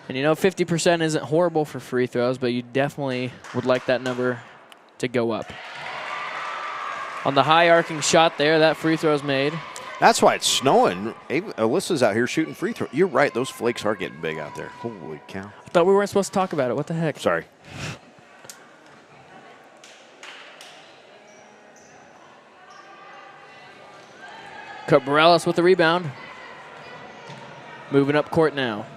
And you know, 50% isn't horrible for free throws, but you definitely would like that number to go up. On the high arcing shot there, that free throw's made. That's why it's snowing. Alyssa's out here shooting free throws. You're right, those flakes are getting big out there. Holy cow. I thought we weren't supposed to talk about it. What the heck? Sorry. Cabrales with the rebound. Moving up court now.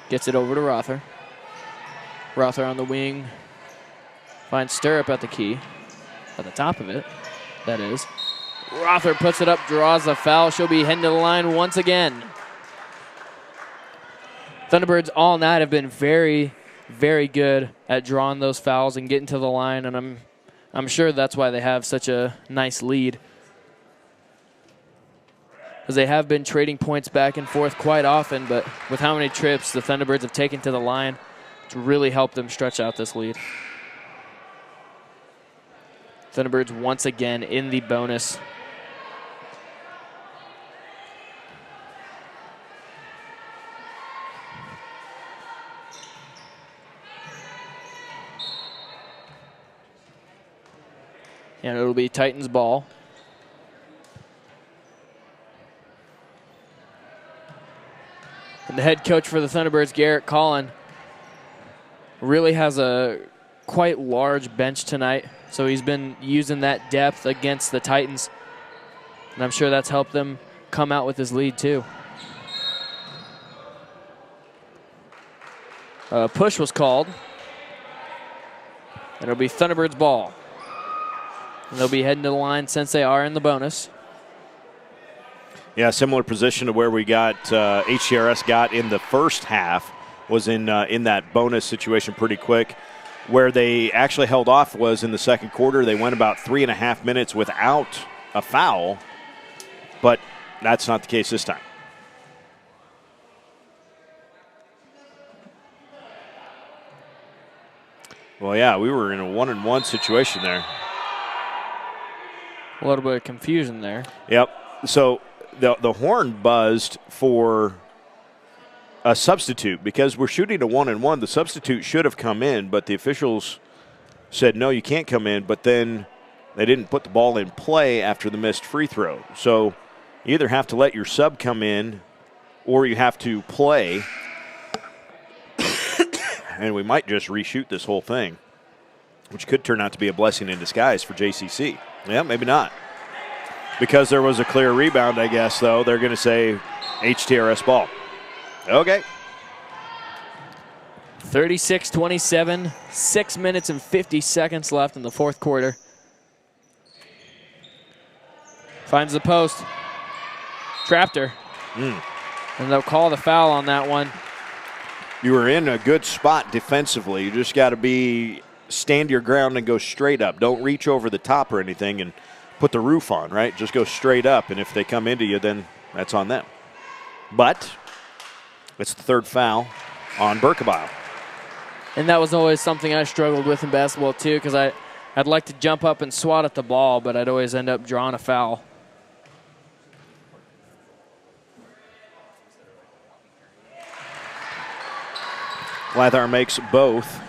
Gets it over to Rother. Rother on the wing. Finds Stirrup at the key. At the top of it, that is. Rother puts it up, draws the foul. She'll be heading to the line once again. Thunderbirds all night have been very, very good at drawing those fouls and getting to the line, and I'm sure that's why they have such a nice lead. Because they have been trading points back and forth quite often, but with how many trips the Thunderbirds have taken to the line, it's really helped them stretch out this lead. Thunderbirds once again in the bonus. And it'll be Titans ball. And the head coach for the Thunderbirds, Garrett Collin, really has a quite large bench tonight. So he's been using that depth against the Titans. And I'm sure that's helped them come out with this lead too. Push was called. And it'll be Thunderbirds ball. And they'll be heading to the line since they are in the bonus. Yeah, similar position to where we got HTRS got in the first half, was in that bonus situation pretty quick. Where they actually held off was in the second quarter. They went about 3.5 minutes without a foul, but that's not the case this time. Well, yeah, we were in a 1-and-1 situation there. A little bit of confusion there. Yep. So the horn buzzed for a substitute because we're shooting a 1-and-1. The substitute should have come in, but the officials said, no, you can't come in. But then they didn't put the ball in play after the missed free throw. So you either have to let your sub come in or you have to play. And we might just reshoot this whole thing, which could turn out to be a blessing in disguise for JCC. Yeah, maybe not. Because there was a clear rebound, I guess, though, they're going to say HTRS ball. Okay. 36-27, 6 minutes and 50 seconds left in the fourth quarter. Finds the post. Trapped her. And they'll call the foul on that one. You were in a good spot defensively. You just got to stand your ground and go straight up. Don't reach over the top or anything and put the roof on, right? Just go straight up, and if they come into you, then that's on them. But it's the third foul on Berkebile. And that was always something I struggled with in basketball, too, because I'd like to jump up and swat at the ball, but I'd always end up drawing a foul. Lathar makes both.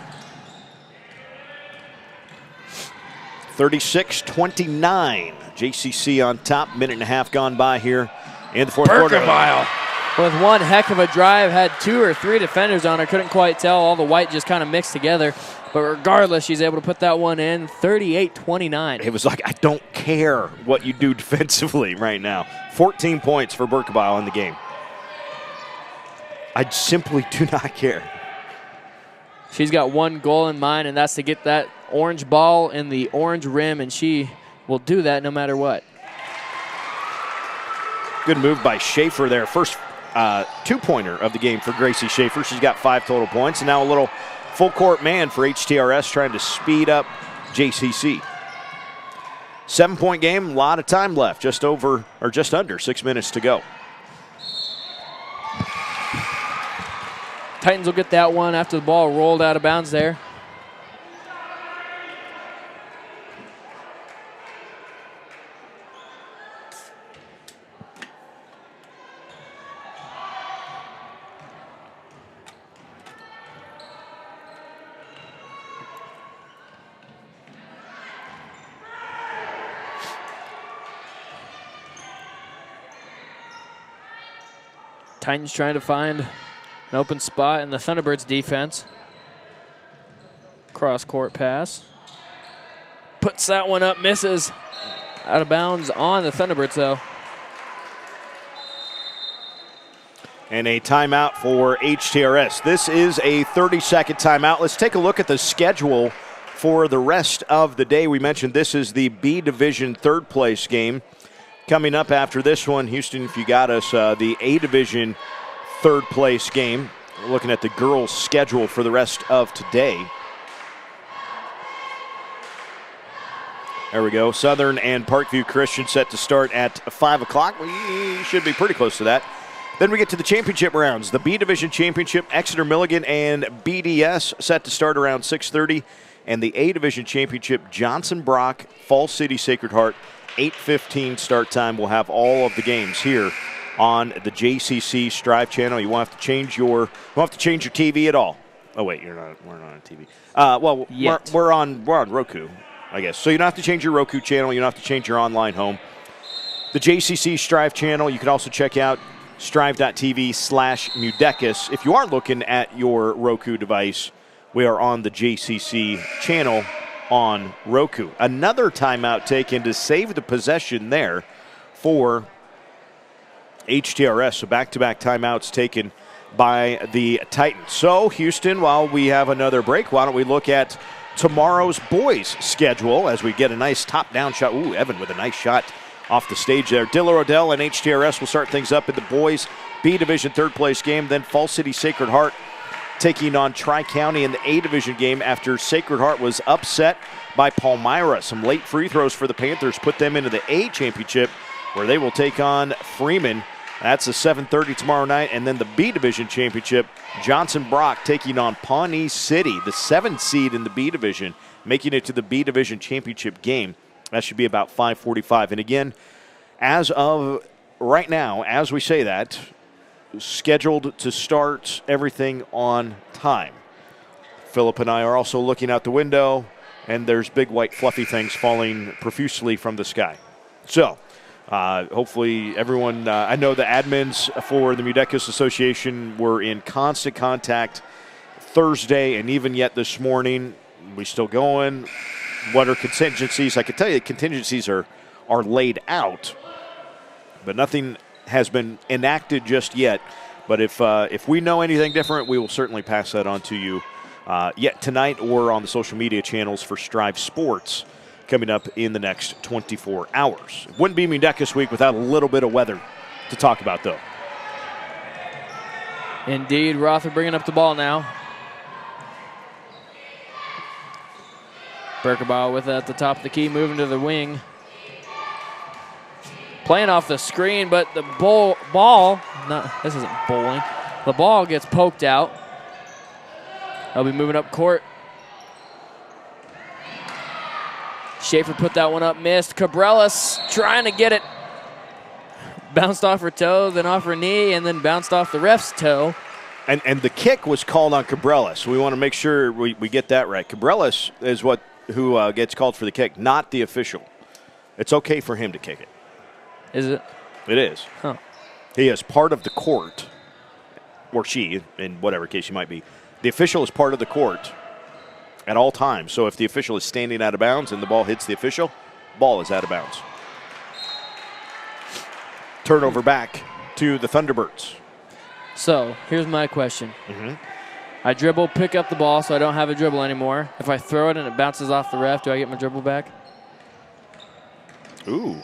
36-29. JCC on top. Minute and a half gone by here in the fourth quarter. Berkebile with one heck of a drive. Had 2 or 3 defenders on her. Couldn't quite tell. All the white just kind of mixed together. But regardless, she's able to put that one in. 38-29. It was like, I don't care what you do defensively right now. 14 points for Berkebile in the game. I simply do not care. She's got one goal in mind, and that's to get that orange ball in the orange rim, and she will do that no matter what. Good move by Schaefer there. First two-pointer of the game for Gracie Schaefer. She's got 5 total points, and now a little full-court man for HTRS trying to speed up JCC. 7-point game, a lot of time left, just under 6 minutes to go. Titans will get that one after the ball rolled out of bounds there. Titans trying to find an open spot in the Thunderbirds defense. Cross-court pass. Puts that one up, misses. Out of bounds on the Thunderbirds, though. And a timeout for HTRS. This is a 30-second timeout. Let's take a look at the schedule for the rest of the day. We mentioned this is the B Division third-place game. Coming up after this one, Houston, if you got us, the A Division third-place game. We're looking at the girls' schedule for the rest of today. There we go. Southern and Parkview Christian set to start at 5 o'clock. We should be pretty close to that. Then we get to the championship rounds. The B Division Championship, Exeter Milligan and BDS set to start around 6:30. And the A Division Championship, Johnson Brock, Falls City Sacred Heart, 8:15 start time. We'll have all of the games here on the JCC Strive channel. You won't have to change your TV at all. Oh wait, we're not on TV. We're on Roku. I guess. So you don't have to change your Roku channel. You don't have to change your online home. The JCC Strive channel, you can also check out strive.tv/MUDECAS. If you are looking at your Roku device, we are on the JCC channel on Roku. Another timeout taken to save the possession there for HTRS. So back-to-back timeouts taken by the Titans. So, Houston, while we have another break, why don't we look at tomorrow's boys' schedule as we get a nice top-down shot. Ooh, Evan with a nice shot off the stage there. Diller Odell and HTRS will start things up in the boys' B Division third-place game. Then Fall City Sacred Heart taking on Tri-County in the A Division game after Sacred Heart was upset by Palmyra. Some late free throws for the Panthers put them into the A Championship, where they will take on Freeman. That's a 7:30 tomorrow night. And then the B Division Championship, Johnson Brock taking on Pawnee City, the 7th seed in the B Division, making it to the B Division Championship game. That should be about 5:45. And again, as of right now, as we say that, scheduled to start everything on time. Philip and I are also looking out the window, and there's big white fluffy things falling profusely from the sky. So, hopefully everyone, I know the admins for the MUDECAS Association were in constant contact Thursday and even yet this morning. We still going? What are contingencies? I can tell you contingencies are laid out, but nothing has been enacted just yet. But if we know anything different, we will certainly pass that on to you yet tonight or on the social media channels for Strive Sports coming up in the next 24 hours. It wouldn't be MUDECAS week without a little bit of weather to talk about, though. Indeed, Rother bringing up the ball now. Berkerbauer with it at the top of the key, moving to the wing. Playing off the screen, but the ball, this isn't bowling. The ball gets poked out. They'll be moving up court. Schaefer put that one up, missed. Cabrelas trying to get it. Bounced off her toe, then off her knee, and then bounced off the ref's toe. And the kick was called on Cabrelas. So we want to make sure we get that right. Cabrelas is who gets called for the kick, not the official. It's okay for him to kick it. Is it? It is. Huh. He is part of the court, or she, in whatever case she might be. The official is part of the court at all times. So if the official is standing out of bounds and the ball hits the official, ball is out of bounds. Turnover back to the Thunderbirds. So here's my question. I dribble, pick up the ball, so I don't have a dribble anymore. If I throw it and it bounces off the ref, do I get my dribble back? Ooh.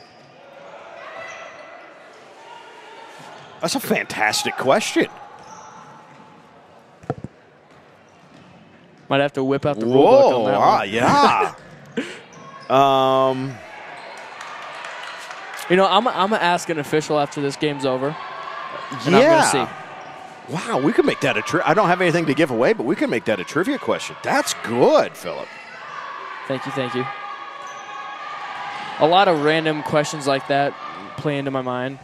That's a fantastic question. Might have to whip out the rule book on that one. Yeah. You know, I'm going to ask an official after this game's over. And I'm going to see. Wow, we could make that I don't have anything to give away, but we could make that a trivia question. That's good, Philip. Thank you, thank you. A lot of random questions like that play into my mind.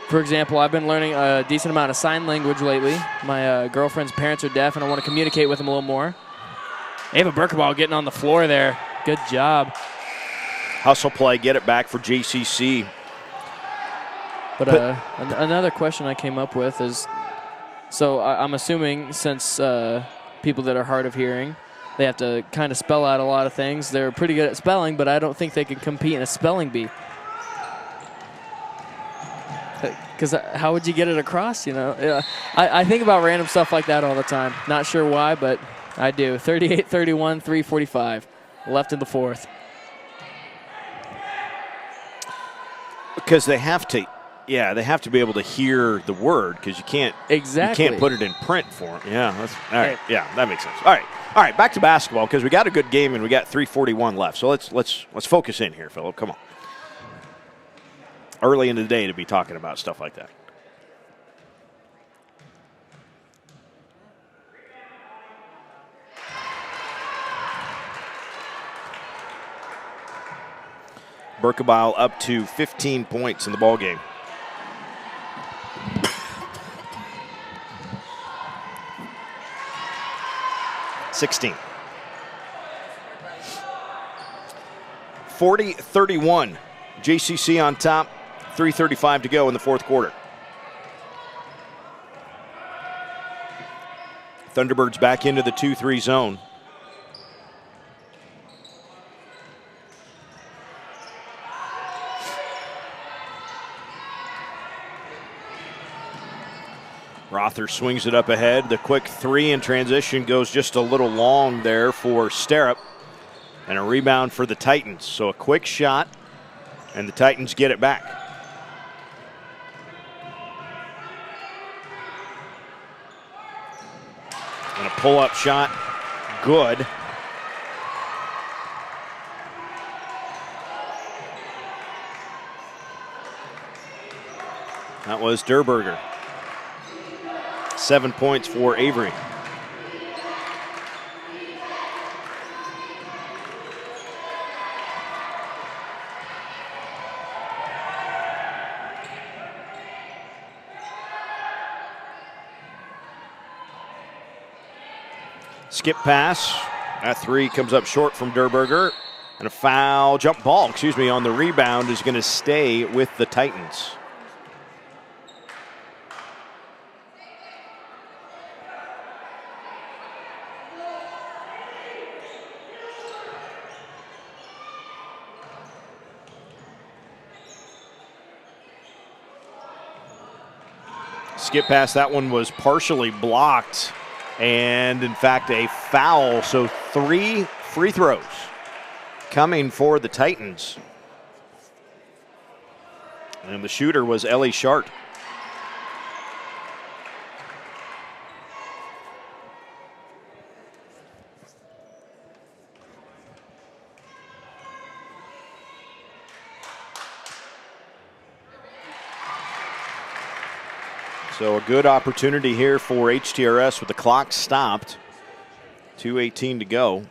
For example, I've been learning a decent amount of sign language lately. My girlfriend's parents are deaf, and I want to communicate with them a little more. Ava Berkerbauer getting on the floor there. Good job. Hustle play, get it back for JCC. But another question I came up with is, so I'm assuming since people that are hard of hearing, they have to kind of spell out a lot of things. They're pretty good at spelling, but I don't think they can compete in a spelling bee. Because how would you get it across, you know? I think about random stuff like that all the time. Not sure why, but I do. 38-31, 3:45, left in the fourth. Because they have to, they have to be able to hear the word because you can't put it in print for them. Yeah, that's all right. Yeah, that makes sense. All right, back to basketball because we got a good game and we got 3:41 left. So let's focus in here, Philip. Come on. Early in the day to be talking about stuff like that. Berkerbauer up to 15 points in the ballgame. 40-31. JCC on top, 3:35 to go in the fourth quarter. Thunderbirds back into the 2-3 zone. Rother swings it up ahead. The quick three in transition goes just a little long there for Sterup. And a rebound for the Titans. So a quick shot, and the Titans get it back. And a pull-up shot, good. That was Derberger. 7 points for Avery. Skip pass. That three comes up short from Derberger. And a foul jump ball, on the rebound is going to stay with the Titans. Skip pass, that one was partially blocked. And in fact, a foul. So 3 free throws coming for the Titans. And the shooter was Ellie Shart. So a good opportunity here for HTRS with the clock stopped. 2:18 to go.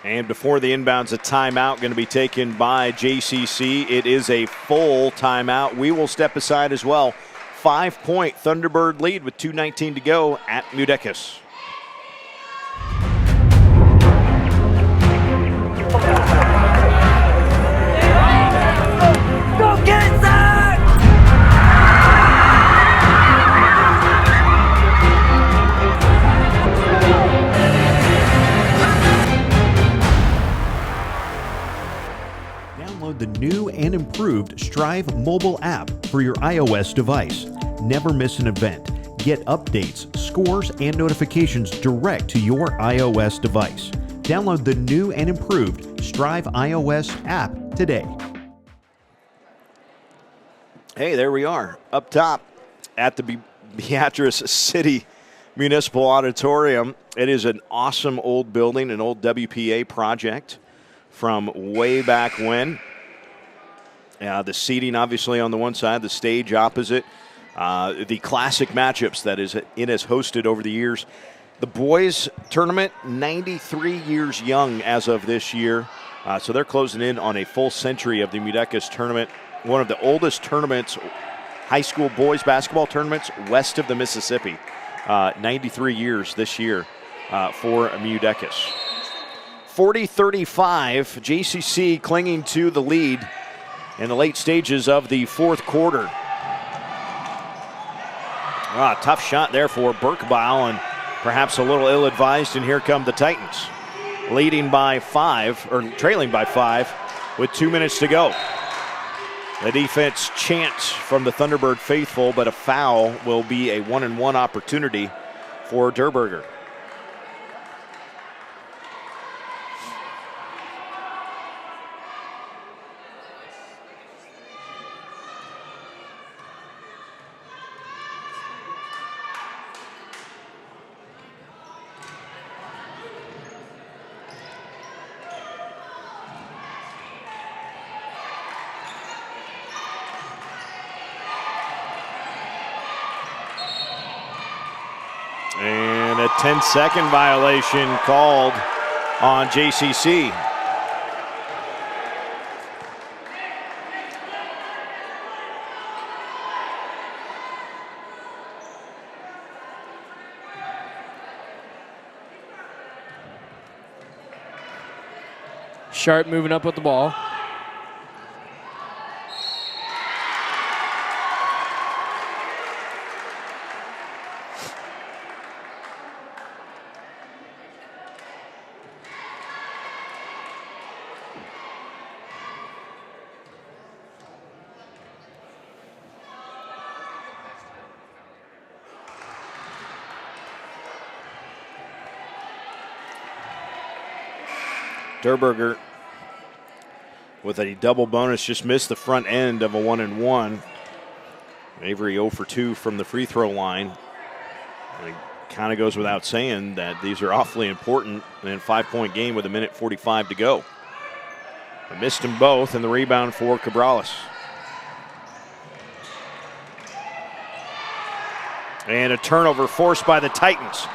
And before the inbounds, a timeout going to be taken by JCC. It is a full timeout. We will step aside as well. 5-point Thunderbird lead with 2:19 to go at MUDECAS. Go get it, Zach! Download the new and improved Strive mobile app for your iOS device. Never miss an event. Get updates, scores, and notifications direct to your iOS device. Download the new and improved Strive iOS app today. Hey, there we are, up top at the Beatrice City Municipal Auditorium. It is an awesome old building, an old WPA project from way back when. The seating obviously on the one side, the stage opposite, the classic matchups that it has hosted over the years. The boys tournament, 93 years young as of this year, so they're closing in on a full century of the MUDECAS tournament, one of the oldest tournaments, high school boys basketball tournaments west of the Mississippi. 93 years this year for MUDECAS. 40-35, JCC clinging to the lead in the late stages of the fourth quarter. Tough shot there for Birkbaugh, and perhaps a little ill-advised, and here come the Titans. Trailing by 5 with 2 minutes to go. The defense chants from the Thunderbird faithful, but a foul will be a 1-and-1 opportunity for Derberger. 10-second violation called on JCC. Sharp moving up with the ball. Derberger with a double bonus, just missed the front end of a 1-and-1. Avery 0 for 2 from the free throw line. And it kind of goes without saying that these are awfully important in a 5-point game with 1:45 to go. I missed them both, and the rebound for Cabrales. And a turnover forced by the Titans.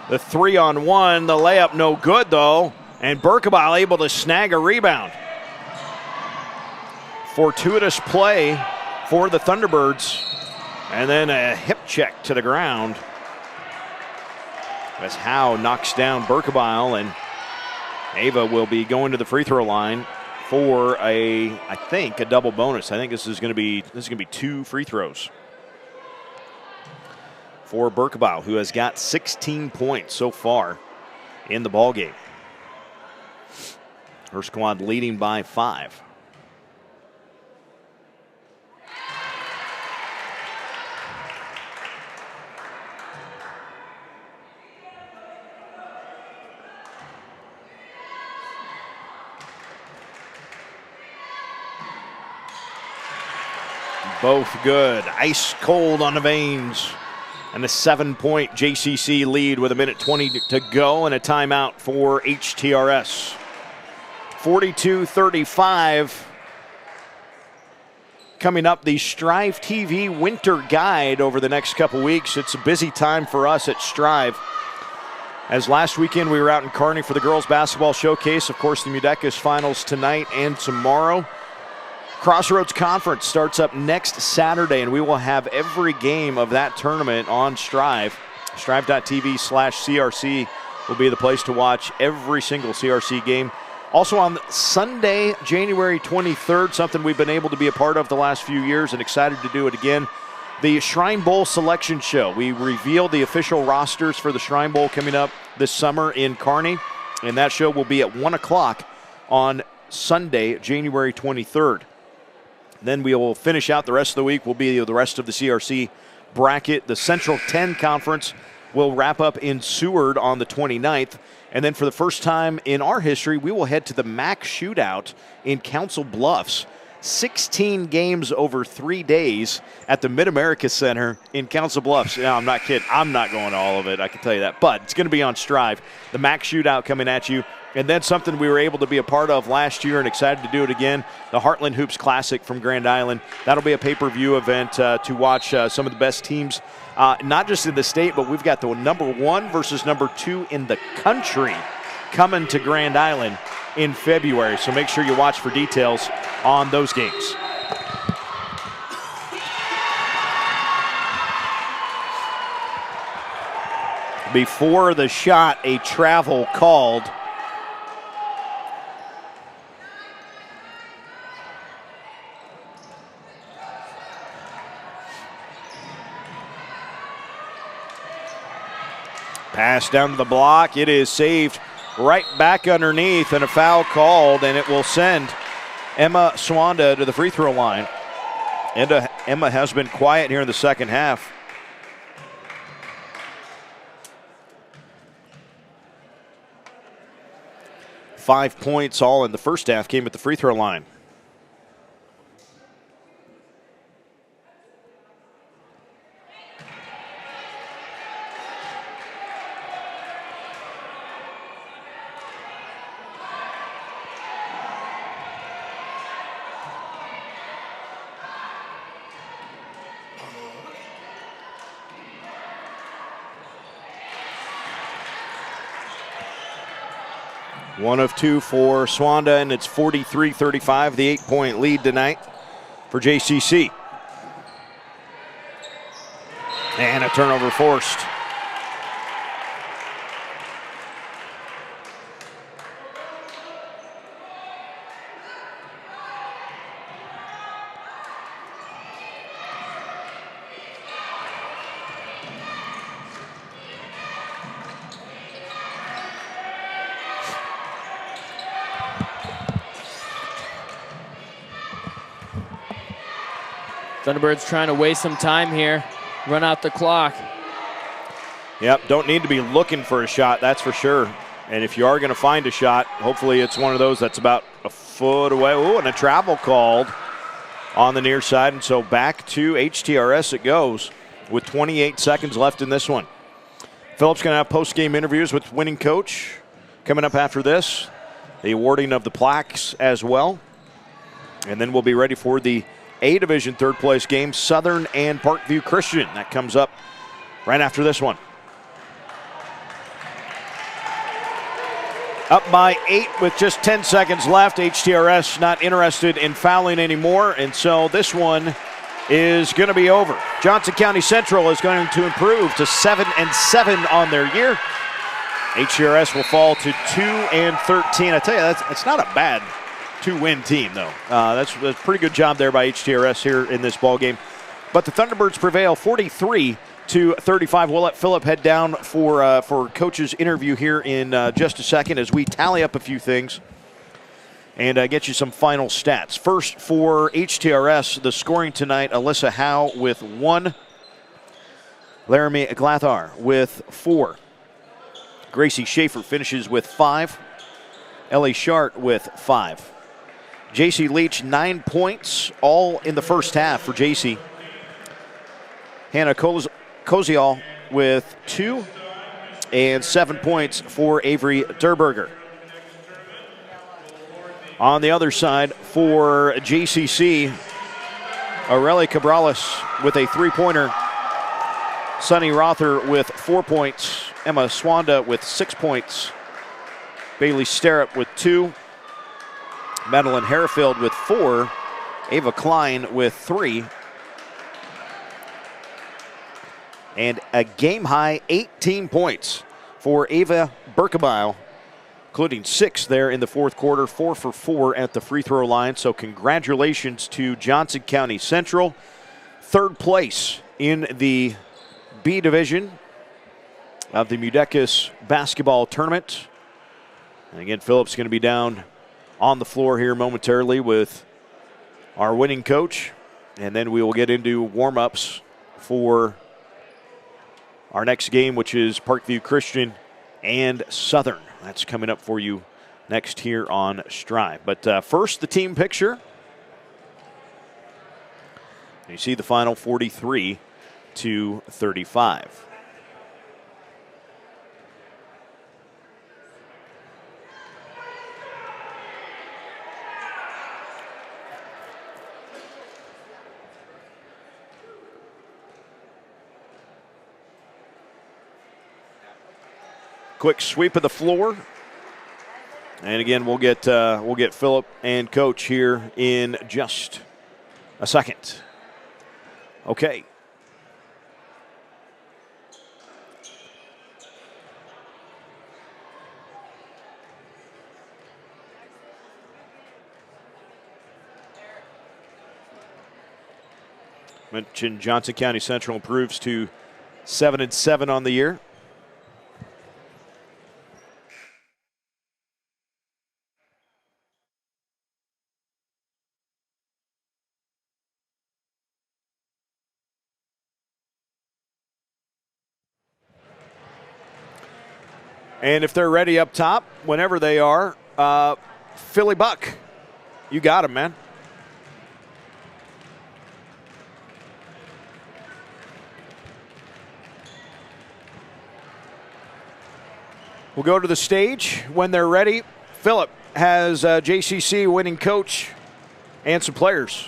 The 3-on-1, the layup no good though, and Berkebile able to snag a rebound. Fortuitous play for the Thunderbirds, and then a hip check to the ground as Howe knocks down Berkebile, and Ava will be going to the free throw line for I think a double bonus. I think this is going to be 2 free throws for Berkebile, who has got 16 points so far in the ball game. Her squad leading by 5. Both good. Ice cold on the veins. And a 7-point JCC lead with 1:20 to go and a timeout for HTRS. 42-35. Coming up, the Strive TV Winter Guide over the next couple weeks. It's a busy time for us at Strive. As last weekend we were out in Kearney for the girls basketball showcase. Of course, the MUDECAS finals tonight and tomorrow. Crossroads Conference starts up next Saturday, and we will have every game of that tournament on Strive. Strive.tv/CRC will be the place to watch every single CRC game. Also on Sunday, January 23rd, something we've been able to be a part of the last few years and excited to do it again, the Shrine Bowl Selection Show. We reveal the official rosters for the Shrine Bowl coming up this summer in Kearney, and that show will be at 1 o'clock on Sunday, January 23rd. Then we will finish out the rest of the week. Will be the rest of the CRC bracket. The Central 10 Conference will wrap up in Seward on the 29th. And then for the first time in our history, we will head to the MAC Shootout in Council Bluffs. 16 games over 3 days at the Mid-America Center in Council Bluffs. No, I'm not kidding. I'm not going to all of it, I can tell you that. But it's going to be on Strive. The MAC Shootout coming at you. And then something we were able to be a part of last year and excited to do it again, the Heartland Hoops Classic from Grand Island. That'll be a pay-per-view event to watch some of the best teams, not just in the state, but we've got the number 1 versus number 2 in the country coming to Grand Island in February. So make sure you watch for details on those games. Before the shot, a travel called. Pass down to the block. It is saved right back underneath, and a foul called, and it will send Emma Swanda to the free throw line. Emma has been quiet here in the second half. Five points all in the first half came at the free throw line. 1 of 2 for Swanda, and it's 43-35, the 8-point lead tonight for JCC. And a turnover forced. Thunderbirds trying to waste some time here, run out the clock. Yep, don't need to be looking for a shot, that's for sure. And if you are going to find a shot, hopefully it's one of those that's about a foot away. Ooh, and a travel called on the near side. And so back to HTRS it goes with 28 seconds left in this one. Phillips going to have post-game interviews with winning coach coming up after this. The awarding of the plaques as well. And then we'll be ready for the A Division third place game, Southern and Parkview Christian. That comes up right after this one. Up by 8 with just 10 seconds left. HTRS not interested in fouling anymore, and so this one is going to be over. Johnson County Central is going to improve to 7-7 on their year. HTRS will fall to 2-13. I tell you, that's not a bad 2-win team, though. That's a pretty good job there by HTRS here in this ball game. But the Thunderbirds prevail 43-35. We'll let Phillip head down for coach's interview here in just a second as we tally up a few things and get you some final stats. First for HTRS, the scoring tonight, Alyssa Howe with 1. Laramie Glathar with 4. Gracie Schaefer finishes with 5. Ellie Shart with 5. JC Leach, 9 points, all in the first half for JC. Hannah Kozial with 2 and 7 points for Avery Derberger. On the other side for JCC, Aurelia Cabrales with a 3-pointer. Sunny Rother with 4 points. Emma Swanda with 6 points. Bailey Starrup with 2. Madeline Harefield with 4. Ava Klein with 3. And a game-high 18 points for Ava Berkemeyer, including 6 there in the fourth quarter, 4 for 4 at the free throw line. So congratulations to Johnson County Central. Third place in the B division of the MUDECAS basketball tournament. And again, Phillips going to be down on the floor here momentarily with our winning coach. And then we will get into warm-ups for our next game, which is Parkview Christian and Southern. That's coming up for you next here on Strive. But first, the team picture. You see the final 43-35. Quick sweep of the floor. And again, we'll get Phillip and Coach here in just a second. Okay. Mentioned Johnson County Central improves to 7-7 on the year. And if they're ready up top, whenever they are, Philly Buck, you got him, man. We'll go to the stage when they're ready. Phillip has JCC winning coach and some players.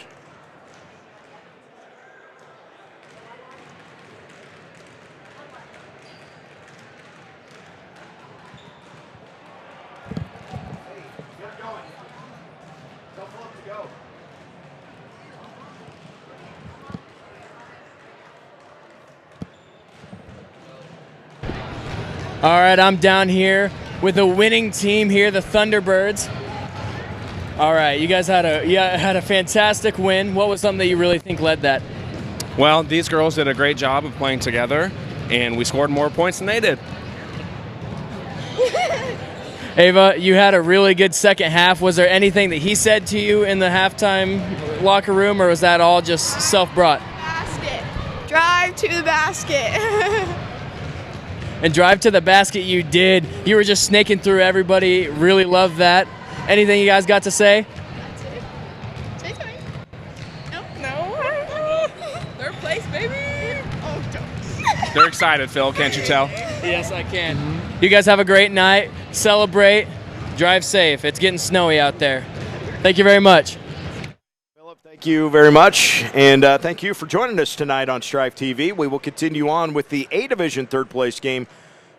All right, I'm down here with the winning team here, the Thunderbirds. All right, you guys had a fantastic win. What was something that you really think led that? Well, these girls did a great job of playing together, and we scored more points than they did. Ava, you had a really good second half. Was there anything that he said to you in the halftime locker room, or was that all just self-brought? Basket. Drive to the basket. And drive to the basket you did. You were just snaking through everybody. Really loved that. Anything you guys got to say? That's it. No. Third place, baby. Oh, don't. They're excited, Phil, can't you tell? Yes, I can. You guys have a great night. Celebrate. Drive safe. It's getting snowy out there. Thank you very much. Philip, thank you very much. And thank you for joining us tonight on Strive TV. We will continue on with the A Division third place game,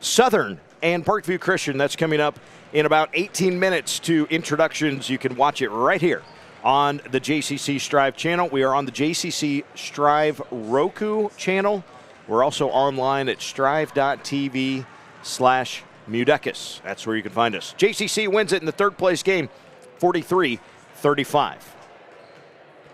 Southern and Parkview Christian. That's coming up in about 18 minutes to introductions. You can watch it right here on the JCC Strive channel. We are on the JCC Strive Roku channel. We're also online at strive.tv/MUDECAS. That's where you can find us. JCC wins it in the third place game, 43-35.